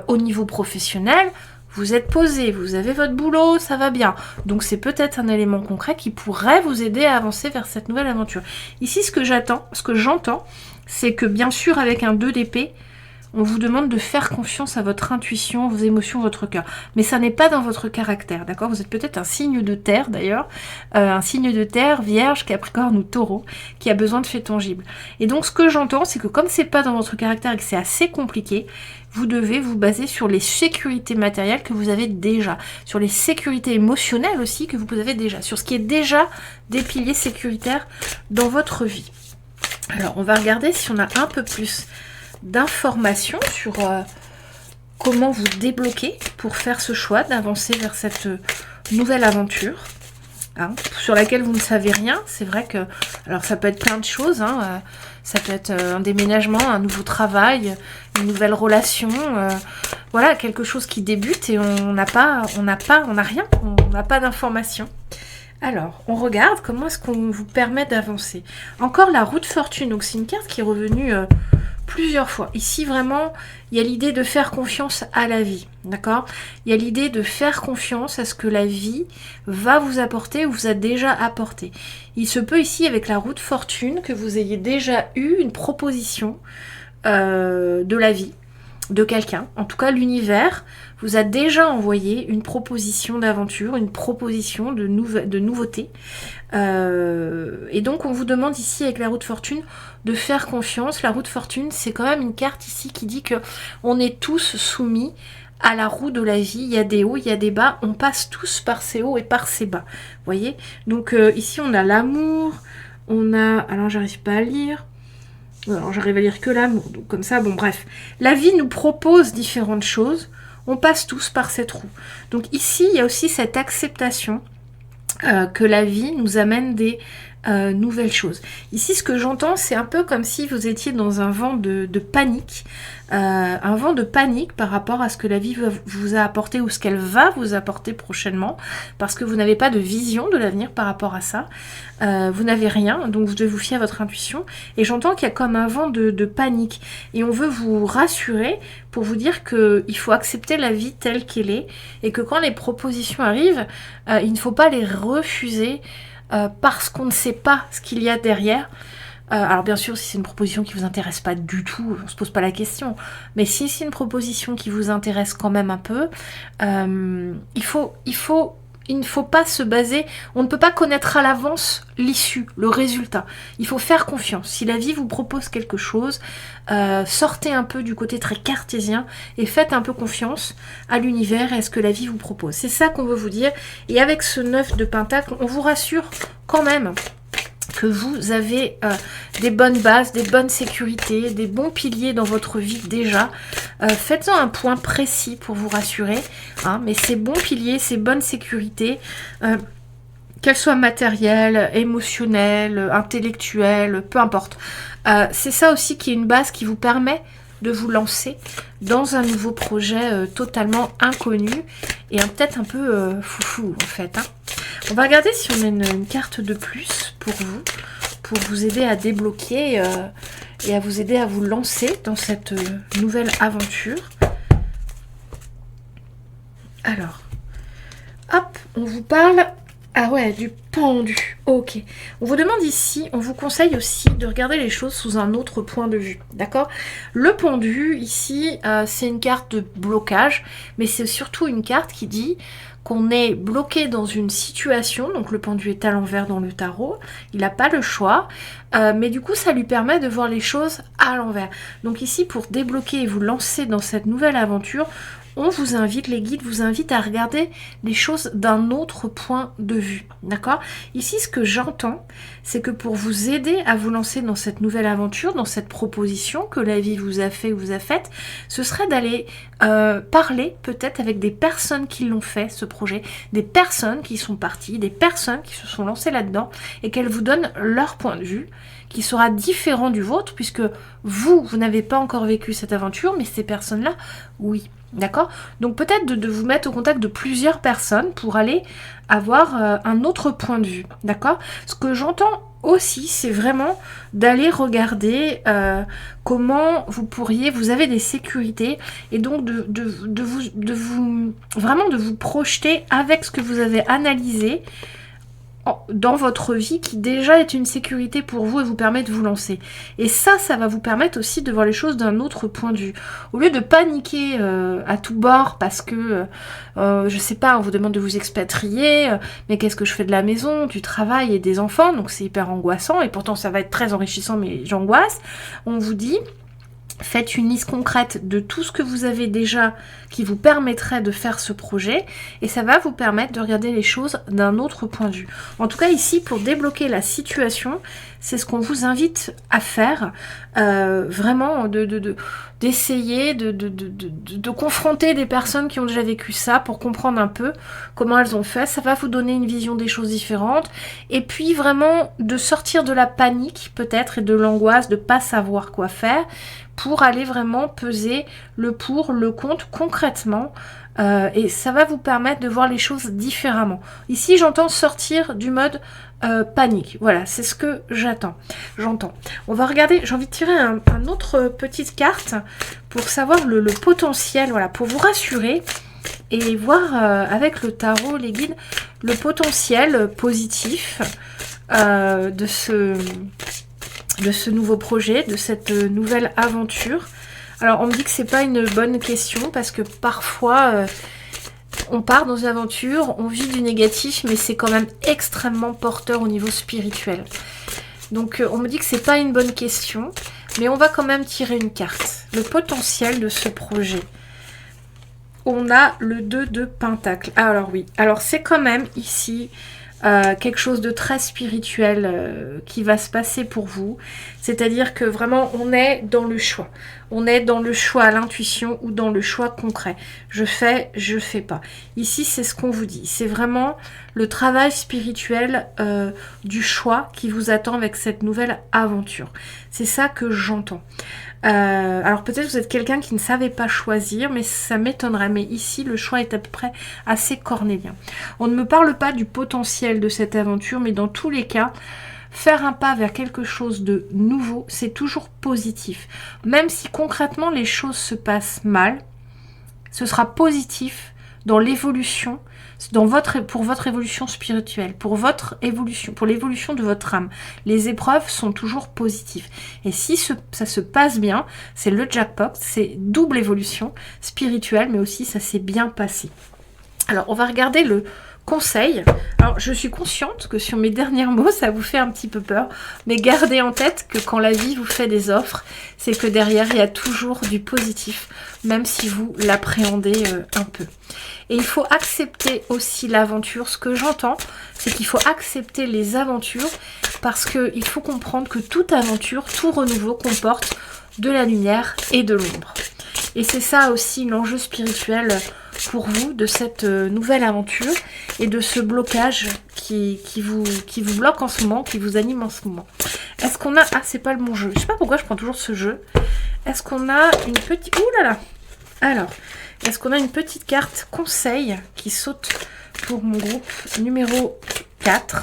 Au niveau professionnel, vous êtes posé, vous avez votre boulot, ça va bien. Donc c'est peut-être un élément concret qui pourrait vous aider à avancer vers cette nouvelle aventure. Ici, ce que j'entends, c'est que bien sûr, avec un 2 d'épée, on vous demande de faire confiance à votre intuition, vos émotions, votre cœur. Mais ça n'est pas dans votre caractère, d'accord? Vous êtes peut-être un signe de terre, d'ailleurs. Un signe de terre, Vierge, Capricorne ou Taureau, qui a besoin de faits tangibles. Et donc, ce que j'entends, c'est que comme c'est pas dans votre caractère et que c'est assez compliqué, vous devez vous baser sur les sécurités matérielles que vous avez déjà, sur les sécurités émotionnelles aussi que vous avez déjà, sur ce qui est déjà des piliers sécuritaires dans votre vie. Alors, on va regarder si on a un peu plus d'informations sur comment vous débloquer pour faire ce choix d'avancer vers cette nouvelle aventure. hein, sur laquelle vous ne savez rien. C'est vrai que, alors ça peut être plein de choses, hein, ça peut être un déménagement, un nouveau travail, une nouvelle relation, voilà, quelque chose qui débute et on n'a rien, on n'a pas d'informations. Alors, on regarde comment est-ce qu'on vous permet d'avancer. Encore la roue de fortune, donc c'est une carte qui est revenue plusieurs fois. Ici, vraiment, il y a l'idée de faire confiance à la vie, d'accord? Il y a l'idée de faire confiance à ce que la vie va vous apporter ou vous a déjà apporté. Il se peut ici, avec la roue de fortune, que vous ayez déjà eu une proposition de la vie, de quelqu'un. En tout cas, l'univers vous a déjà envoyé une proposition d'aventure, une proposition de nouveauté. Et donc, on vous demande ici, avec la roue de fortune, de faire confiance. La roue de fortune, c'est quand même une carte ici qui dit que on est tous soumis à la roue de la vie. Il y a des hauts, il y a des bas. On passe tous par ces hauts et par ces bas. Vous voyez? Donc, ici, on a l'amour. On a... Alors, j'arrive pas à lire. Alors, j'arrive à lire que l'amour. Donc, comme ça, bon, bref. La vie nous propose différentes choses. On passe tous par cette roue. Donc, ici, il y a aussi cette acceptation que la vie nous amène des nouvelles choses. Ici, ce que j'entends, c'est un peu comme si vous étiez dans un vent de panique. Un vent de panique par rapport à ce que la vie vous a apporté ou ce qu'elle va vous apporter prochainement, parce que vous n'avez pas de vision de l'avenir par rapport à ça. Vous n'avez rien, donc vous devez vous fier à votre intuition. Et j'entends qu'il y a comme un vent de panique. Et on veut vous rassurer pour vous dire qu'il faut accepter la vie telle qu'elle est, et que quand les propositions arrivent, il ne faut pas les refuser parce qu'on ne sait pas ce qu'il y a derrière. Alors bien sûr, si c'est une proposition qui vous intéresse pas du tout, on se pose pas la question. Mais si c'est une proposition qui vous intéresse quand même un peu, il ne faut pas se baser, on ne peut pas connaître à l'avance l'issue, le résultat. Il faut faire confiance. Si la vie vous propose quelque chose, sortez un peu du côté très cartésien et faites un peu confiance à l'univers et à ce que la vie vous propose. C'est ça qu'on veut vous dire. Et avec ce 9 de Pentacle, on vous rassure quand même que vous avez des bonnes bases, des bonnes sécurités, des bons piliers dans votre vie déjà. Faites-en un point précis pour vous rassurer, hein, mais ces bons piliers, ces bonnes sécurités, qu'elles soient matérielles, émotionnelles, intellectuelles, peu importe. C'est ça aussi qui est une base qui vous permet de vous lancer dans un nouveau projet totalement inconnu et peut-être un peu foufou en fait. Hein. On va regarder si on a une carte de plus pour vous aider à débloquer et à vous aider à vous lancer dans cette nouvelle aventure. Alors, hop, on vous parle... Ah ouais, du pendu. Ok. On vous demande ici, on vous conseille aussi de regarder les choses sous un autre point de vue. D'accord? Le pendu, ici, c'est une carte de blocage, mais c'est surtout une carte qui dit qu'on est bloqué dans une situation. Donc le pendu est à l'envers dans le tarot. Il n'a pas le choix. Mais du coup, ça lui permet de voir les choses à l'envers. Donc ici, pour débloquer et vous lancer dans cette nouvelle aventure, on vous invite, les guides vous invitent à regarder les choses d'un autre point de vue, d'accord? Ici, ce que j'entends, c'est que pour vous aider à vous lancer dans cette nouvelle aventure, dans cette proposition que la vie vous a fait ou vous a faite, ce serait d'aller parler peut-être avec des personnes qui l'ont fait, ce projet, des personnes qui sont parties, des personnes qui se sont lancées là-dedans et qu'elles vous donnent leur point de vue, qui sera différent du vôtre, puisque vous n'avez pas encore vécu cette aventure, mais ces personnes-là, oui. D'accord? Donc peut-être de vous mettre au contact de plusieurs personnes pour aller avoir un autre point de vue. D'accord? Ce que j'entends aussi, c'est vraiment d'aller regarder comment vous avez des sécurités et donc de vous projeter avec ce que vous avez analysé dans votre vie qui déjà est une sécurité pour vous et vous permet de vous lancer. Et ça va vous permettre aussi de voir les choses d'un autre point de vue. Au lieu de paniquer à tout bord parce que, je sais pas, on vous demande de vous expatrier, mais qu'est-ce que je fais de la maison, du travail et des enfants, donc c'est hyper angoissant et pourtant ça va être très enrichissant mais j'angoisse. On vous dit... Faites une liste concrète de tout ce que vous avez déjà qui vous permettrait de faire ce projet et ça va vous permettre de regarder les choses d'un autre point de vue. En tout cas ici, pour débloquer la situation, c'est ce qu'on vous invite à faire, vraiment d'essayer de confronter des personnes qui ont déjà vécu ça pour comprendre un peu comment elles ont fait. Ça va vous donner une vision des choses différentes. Et puis vraiment de sortir de la panique peut-être et de l'angoisse de pas savoir quoi faire pour aller vraiment peser le pour, le contre concrètement. Et ça va vous permettre de voir les choses différemment. Ici, j'entends sortir du mode panique. Voilà, c'est ce que j'entends. On va regarder, j'ai envie de tirer un autre petite carte pour savoir le potentiel, voilà, pour vous rassurer et voir avec le tarot, les guides, le potentiel positif de ce nouveau projet, de cette nouvelle aventure. Alors on me dit que c'est pas une bonne question parce que parfois on part dans une aventure, on vit du négatif, mais c'est quand même extrêmement porteur au niveau spirituel. Donc on me dit que c'est pas une bonne question, mais on va quand même tirer une carte. Le potentiel de ce projet. On a le 2 de Pentacle. Alors oui, alors c'est quand même ici quelque chose de très spirituel qui va se passer pour vous. C'est-à-dire que vraiment on est dans le choix. On est dans le choix à l'intuition ou dans le choix concret. Je fais, je fais pas. Ici c'est ce qu'on vous dit. C'est vraiment le travail spirituel du choix qui vous attend avec cette nouvelle aventure. C'est ça que j'entends. Alors peut-être vous êtes quelqu'un qui ne savait pas choisir, mais ça m'étonnerait. Mais ici, le choix est à peu près assez cornélien. On ne me parle pas du potentiel de cette aventure, mais dans tous les cas, faire un pas vers quelque chose de nouveau, c'est toujours positif. Même si concrètement les choses se passent mal, ce sera positif dans l'évolution, pour votre évolution spirituelle, pour l'évolution de votre âme. Les épreuves sont toujours positives. Et si ça se passe bien, c'est le jackpot, c'est double évolution spirituelle, mais aussi ça s'est bien passé. Alors, on va regarder le conseil. Alors, je suis consciente que sur mes derniers mots, ça vous fait un petit peu peur, mais gardez en tête que quand la vie vous fait des offres, c'est que derrière, il y a toujours du positif, même si vous l'appréhendez un peu. Et il faut accepter aussi l'aventure. Ce que j'entends, c'est qu'il faut accepter les aventures parce qu'il faut comprendre que toute aventure, tout renouveau comporte de la lumière et de l'ombre. Et c'est ça aussi l'enjeu spirituel pour vous de cette nouvelle aventure et de ce blocage qui vous bloque en ce moment, qui vous anime en ce moment. Est-ce qu'on a... Ah, c'est pas le bon jeu. Je sais pas pourquoi je prends toujours ce jeu. Est-ce qu'on a une petite... Ouh là là. Alors, est-ce qu'on a une petite carte conseil qui saute pour mon groupe numéro 4?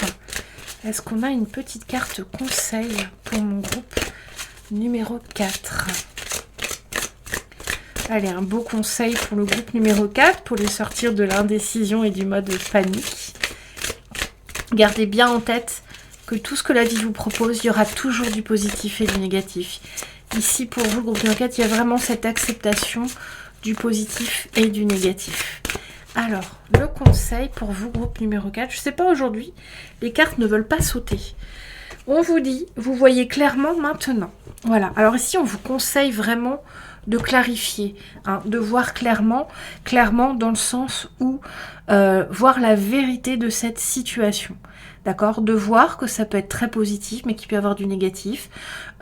Est-ce qu'on a une petite carte conseil pour mon groupe numéro 4? Allez, un beau conseil pour le groupe numéro 4 pour les sortir de l'indécision et du mode panique. Gardez bien en tête que tout ce que la vie vous propose, il y aura toujours du positif et du négatif. Ici, pour vous, le groupe numéro 4, il y a vraiment cette acceptation du positif et du négatif. Alors, le conseil pour vous, groupe numéro 4, je ne sais pas aujourd'hui, les cartes ne veulent pas sauter. On vous dit, vous voyez clairement maintenant. Voilà, alors ici, on vous conseille vraiment de clarifier, hein, de voir clairement dans le sens où voir la vérité de cette situation. D'accord, de voir que ça peut être très positif, mais qu'il peut y avoir du négatif.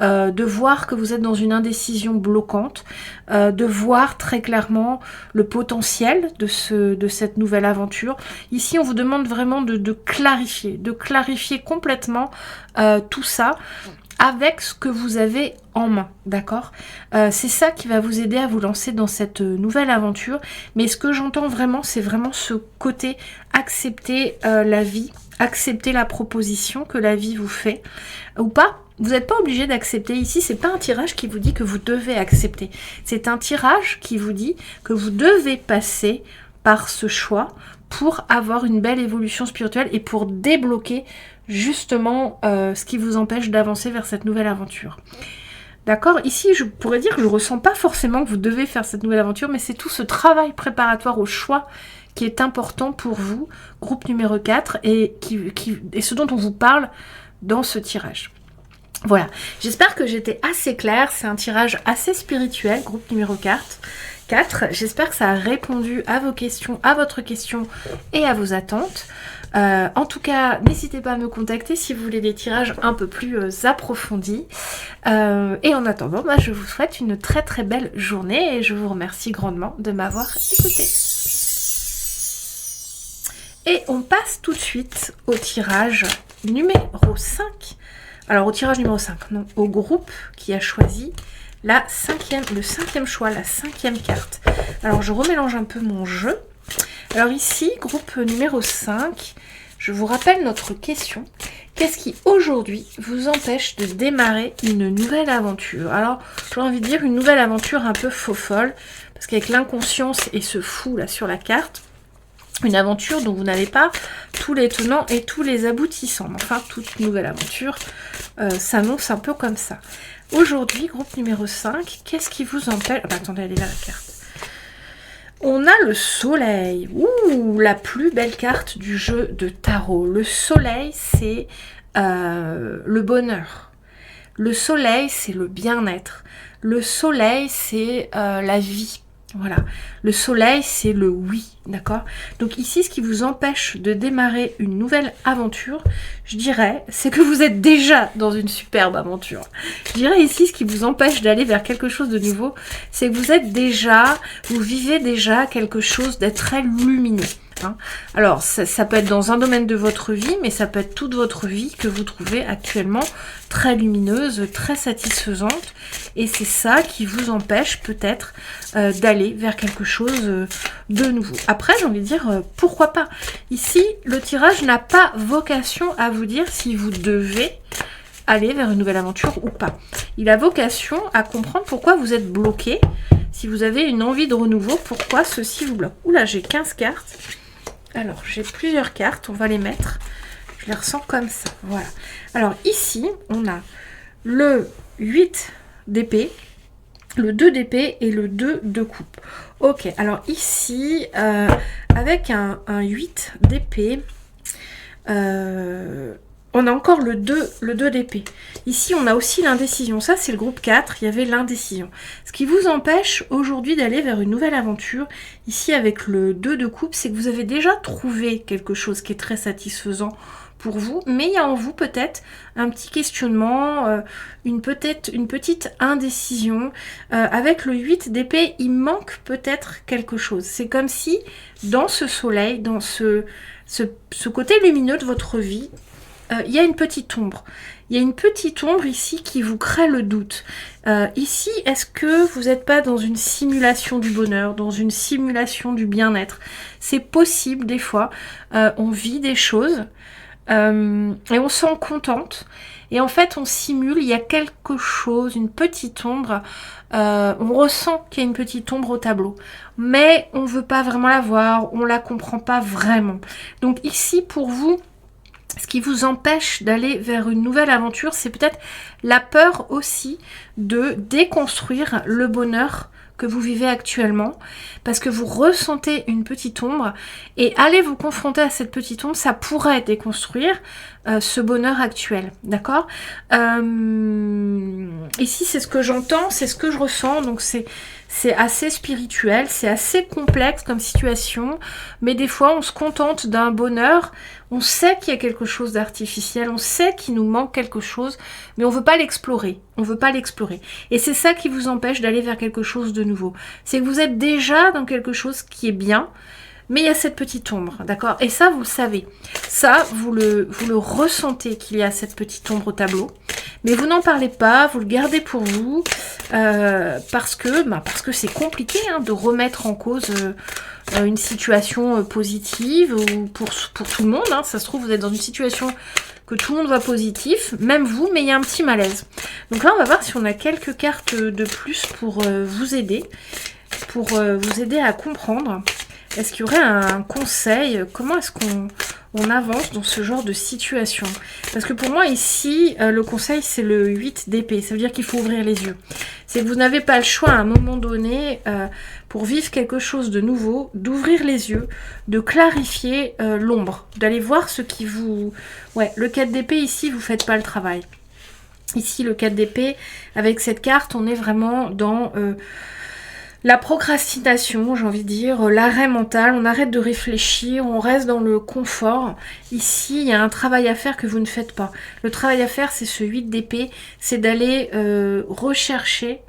De voir que vous êtes dans une indécision bloquante. De voir très clairement le potentiel de cette nouvelle aventure. Ici, on vous demande vraiment de clarifier complètement tout ça avec ce que vous avez en main, d'accord? C'est ça qui va vous aider à vous lancer dans cette nouvelle aventure. Mais ce que j'entends vraiment, c'est vraiment ce côté accepter la vie, accepter la proposition que la vie vous fait, ou pas. Vous n'êtes pas obligé d'accepter ici, c'est pas un tirage qui vous dit que vous devez accepter. C'est un tirage qui vous dit que vous devez passer par ce choix pour avoir une belle évolution spirituelle et pour débloquer justement ce qui vous empêche d'avancer vers cette nouvelle aventure. D'accord? Ici, je pourrais dire que je ne ressens pas forcément que vous devez faire cette nouvelle aventure, mais c'est tout ce travail préparatoire au choix qui est important pour vous, groupe numéro 4, et ce dont on vous parle dans ce tirage. Voilà, j'espère que j'étais assez claire, c'est un tirage assez spirituel, groupe numéro 4, 4. J'espère que ça a répondu à vos questions, à votre question et à vos attentes. En tout cas, n'hésitez pas à me contacter si vous voulez des tirages un peu plus approfondis. Et en attendant, je vous souhaite une très très belle journée et je vous remercie grandement de m'avoir écouté. Et on passe tout de suite au tirage numéro 5. Alors au tirage numéro 5, non, au groupe qui a choisi le cinquième choix, la 5e carte. Alors je remélange un peu mon jeu. Alors ici, groupe numéro 5, je vous rappelle notre question. Qu'est-ce qui aujourd'hui vous empêche de démarrer une nouvelle aventure? Alors j'ai envie de dire une nouvelle aventure un peu faux-folle, parce qu'avec l'inconscience et ce fou là sur la carte, une aventure dont vous n'avez pas tous les tenants et tous les aboutissants. Enfin, toute nouvelle aventure s'annonce un peu comme ça. Aujourd'hui, groupe numéro 5, qu'est-ce qui vous empêche... attendez, elle est là la carte. On a le soleil. Ouh, la plus belle carte du jeu de tarot. Le soleil, c'est le bonheur. Le soleil, c'est le bien-être. Le soleil, c'est la vie. Voilà, le soleil, c'est le oui, d'accord? Donc ici, ce qui vous empêche de démarrer une nouvelle aventure, je dirais, c'est que vous êtes déjà dans une superbe aventure. Je dirais ici, ce qui vous empêche d'aller vers quelque chose de nouveau, c'est que vous vivez déjà quelque chose d'être très lumineux. Hein. Alors, ça peut être dans un domaine de votre vie, mais ça peut être toute votre vie que vous trouvez actuellement très lumineuse, très satisfaisante. Et c'est ça qui vous empêche peut-être d'aller vers quelque chose de nouveau. Après, j'ai envie de dire, pourquoi pas? Ici, le tirage n'a pas vocation à vous dire si vous devez aller vers une nouvelle aventure ou pas. Il a vocation à comprendre pourquoi vous êtes bloqué. Si vous avez une envie de renouveau, pourquoi ceci vous bloque. Oula, j'ai 15 cartes. Alors, j'ai plusieurs cartes, on va les mettre. Je les ressens comme ça, voilà. Alors ici, on a le 8 d'épée, le 2 d'épée et le 2 de coupe. Ok, alors ici, avec un 8 d'épée, on a encore le 2 d'épée. Ici, on a aussi l'indécision. Ça, c'est le groupe 4. Il y avait l'indécision. Ce qui vous empêche aujourd'hui d'aller vers une nouvelle aventure, ici avec le 2 de coupe, c'est que vous avez déjà trouvé quelque chose qui est très satisfaisant pour vous, mais il y a en vous peut-être un petit questionnement, une petite indécision. Avec le 8 d'épée, il manque peut-être quelque chose. C'est comme si, dans ce soleil, dans ce côté lumineux de votre vie, il y a une petite ombre. Il y a une petite ombre ici qui vous crée le doute. Ici, est-ce que vous n'êtes pas dans une simulation du bonheur, dans une simulation du bien-être? C'est possible des fois. On vit des choses et on s'en contente. Et en fait, on simule, il y a quelque chose, une petite ombre. On ressent qu'il y a une petite ombre au tableau. Mais on ne veut pas vraiment la voir, on ne la comprend pas vraiment. Donc ici, pour vous, ce qui vous empêche d'aller vers une nouvelle aventure, c'est peut-être la peur aussi de déconstruire le bonheur que vous vivez actuellement, parce que vous ressentez une petite ombre, et aller vous confronter à cette petite ombre, ça pourrait déconstruire ce bonheur actuel, d'accord? Ici, c'est ce que j'entends, c'est ce que je ressens, donc c'est assez spirituel, c'est assez complexe comme situation, mais des fois on se contente d'un bonheur, on sait qu'il y a quelque chose d'artificiel, on sait qu'il nous manque quelque chose, mais on veut pas l'explorer, Et c'est ça qui vous empêche d'aller vers quelque chose de nouveau. C'est que vous êtes déjà dans quelque chose qui est bien, mais il y a cette petite ombre, d'accord? Et ça, vous le savez. Ça, vous le ressentez qu'il y a cette petite ombre au tableau. Mais vous n'en parlez pas, vous le gardez pour vous, parce que c'est compliqué de remettre en cause une situation positive ou pour tout le monde. Ça se trouve, vous êtes dans une situation que tout le monde voit positif, même vous, mais il y a un petit malaise. Donc là, on va voir si on a quelques cartes de plus pour vous aider à comprendre. Est-ce qu'il y aurait un conseil? Comment est-ce qu'on avance dans ce genre de situation? Parce que pour moi ici, le conseil c'est le 8 d'épée. Ça veut dire qu'il faut ouvrir les yeux. C'est que vous n'avez pas le choix à un moment donné, pour vivre quelque chose de nouveau, d'ouvrir les yeux, de clarifier l'ombre, d'aller voir ce qui vous... Ouais, le 4 d'épée ici, vous faites pas le travail. Ici, le 4 d'épée, avec cette carte, on est vraiment dans... La procrastination, j'ai envie de dire, l'arrêt mental, on arrête de réfléchir, on reste dans le confort. Ici, il y a un travail à faire que vous ne faites pas. Le travail à faire, c'est ce 8 d'épée, c'est d'aller rechercher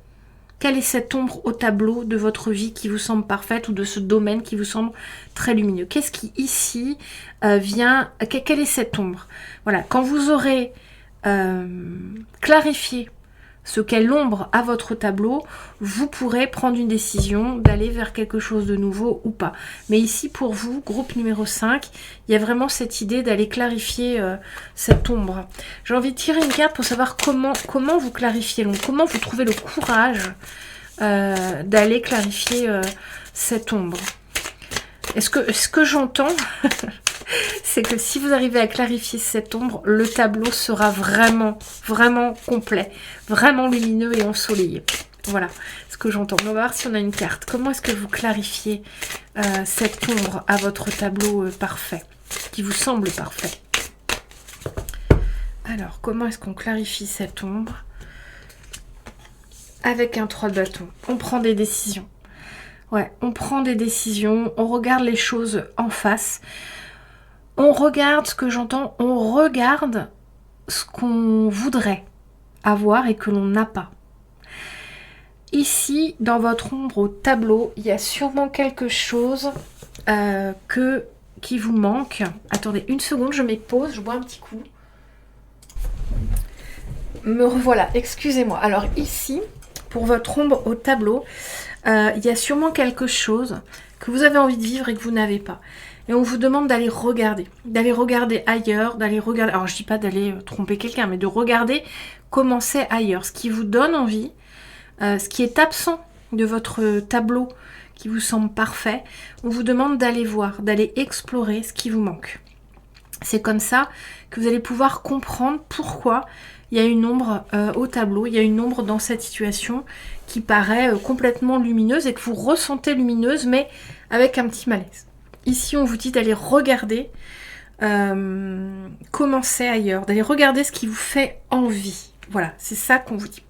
quelle est cette ombre au tableau de votre vie qui vous semble parfaite ou de ce domaine qui vous semble très lumineux. Qu'est-ce qui ici vient, quelle est cette ombre? Voilà, quand vous aurez clarifié ce qu'est l'ombre à votre tableau, vous pourrez prendre une décision d'aller vers quelque chose de nouveau ou pas. Mais ici, pour vous, groupe numéro 5, il y a vraiment cette idée d'aller clarifier cette ombre. J'ai envie de tirer une carte pour savoir comment vous clarifiez l'ombre, comment vous trouvez le courage d'aller clarifier cette ombre. Ce que j'entends, c'est que si vous arrivez à clarifier cette ombre, le tableau sera vraiment, vraiment complet, vraiment lumineux et ensoleillé. Voilà ce que j'entends. On va voir si on a une carte. Comment est-ce que vous clarifiez cette ombre à votre tableau parfait, qui vous semble parfait? Alors, comment est-ce qu'on clarifie cette ombre? Avec un 3 de bâton, on prend des décisions. Ouais, on prend des décisions, on regarde les choses en face. On regarde ce que j'entends, on regarde ce qu'on voudrait avoir et que l'on n'a pas. Ici, dans votre ombre au tableau, il y a sûrement quelque chose qui vous manque. Attendez une seconde, je mets pause, je bois un petit coup. Me revoilà, excusez-moi. Alors ici, pour votre ombre au tableau, il y a sûrement quelque chose que vous avez envie de vivre et que vous n'avez pas. Et on vous demande d'aller regarder ailleurs, d'aller regarder, alors je dis pas d'aller tromper quelqu'un, mais de regarder comment c'est ailleurs, ce qui vous donne envie, ce qui est absent de votre tableau qui vous semble parfait, on vous demande d'aller voir, d'aller explorer ce qui vous manque. C'est comme ça que vous allez pouvoir comprendre pourquoi il y a une ombre au tableau, il y a une ombre dans cette situation qui paraît complètement lumineuse et que vous ressentez lumineuse mais avec un petit malaise. Ici, on vous dit d'aller regarder comment c'est ailleurs, d'aller regarder ce qui vous fait envie. Voilà, c'est ça qu'on vous dit.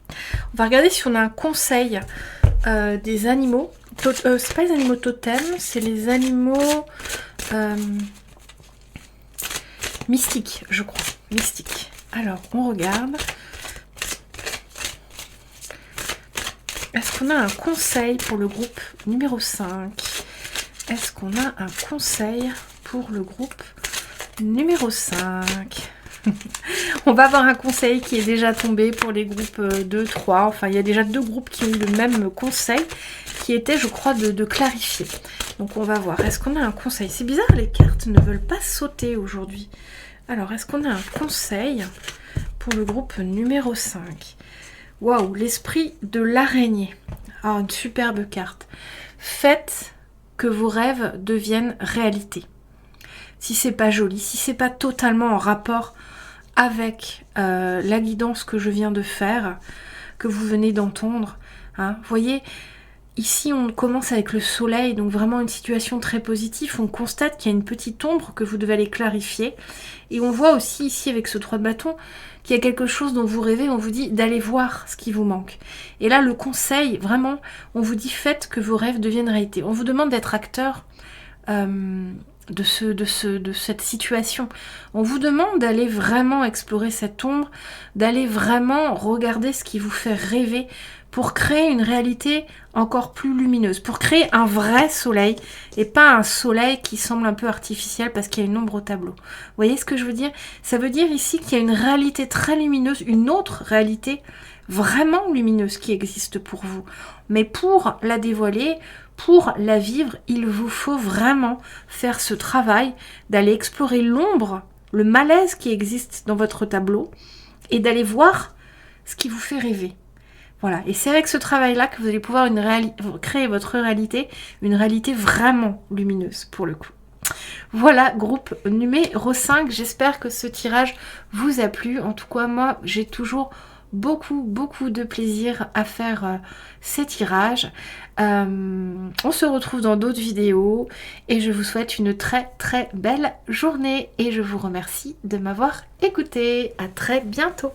On va regarder si on a un conseil des animaux. C'est pas les animaux totems, c'est les animaux mystiques, je crois. Mystiques. Alors, on regarde. Est-ce qu'on a un conseil pour le groupe numéro 5 ? Est-ce qu'on a un conseil pour le groupe numéro 5 ? On va avoir un conseil qui est déjà tombé pour les groupes 2, 3. Enfin, il y a déjà 2 groupes qui ont eu le même conseil, qui était, je crois, de clarifier. Donc, on va voir. Est-ce qu'on a un conseil ? C'est bizarre, les cartes ne veulent pas sauter aujourd'hui. Alors, est-ce qu'on a un conseil pour le groupe numéro 5 ? Waouh, l'esprit de l'araignée. Ah, une superbe carte. Faites que vos rêves deviennent réalité. Si c'est pas joli, si c'est pas totalement en rapport avec la guidance que je viens de faire, que vous venez d'entendre, hein, vous voyez, ici on commence avec le soleil, donc vraiment une situation très positive. On constate qu'il y a une petite ombre que vous devez aller clarifier. Et on voit aussi ici avec ce 3 de bâton qu'il y a quelque chose dont vous rêvez, on vous dit d'aller voir ce qui vous manque. Et là, le conseil, vraiment, on vous dit faites que vos rêves deviennent réalité. On vous demande d'être acteur de cette situation. On vous demande d'aller vraiment explorer cette ombre, d'aller vraiment regarder ce qui vous fait rêver pour créer une réalité encore plus lumineuse, pour créer un vrai soleil et pas un soleil qui semble un peu artificiel parce qu'il y a une ombre au tableau. Vous voyez ce que je veux dire ? Ça veut dire ici qu'il y a une réalité très lumineuse, une autre réalité vraiment lumineuse qui existe pour vous. Mais pour la dévoiler, pour la vivre, il vous faut vraiment faire ce travail d'aller explorer l'ombre, le malaise qui existe dans votre tableau et d'aller voir ce qui vous fait rêver. Voilà, et c'est avec ce travail-là que vous allez pouvoir créer votre réalité, une réalité vraiment lumineuse pour le coup. Voilà, groupe numéro 5, j'espère que ce tirage vous a plu. En tout cas, moi, j'ai toujours beaucoup de plaisir à faire ces tirages. On se retrouve dans d'autres vidéos et je vous souhaite une très belle journée et je vous remercie de m'avoir écouté. À très bientôt.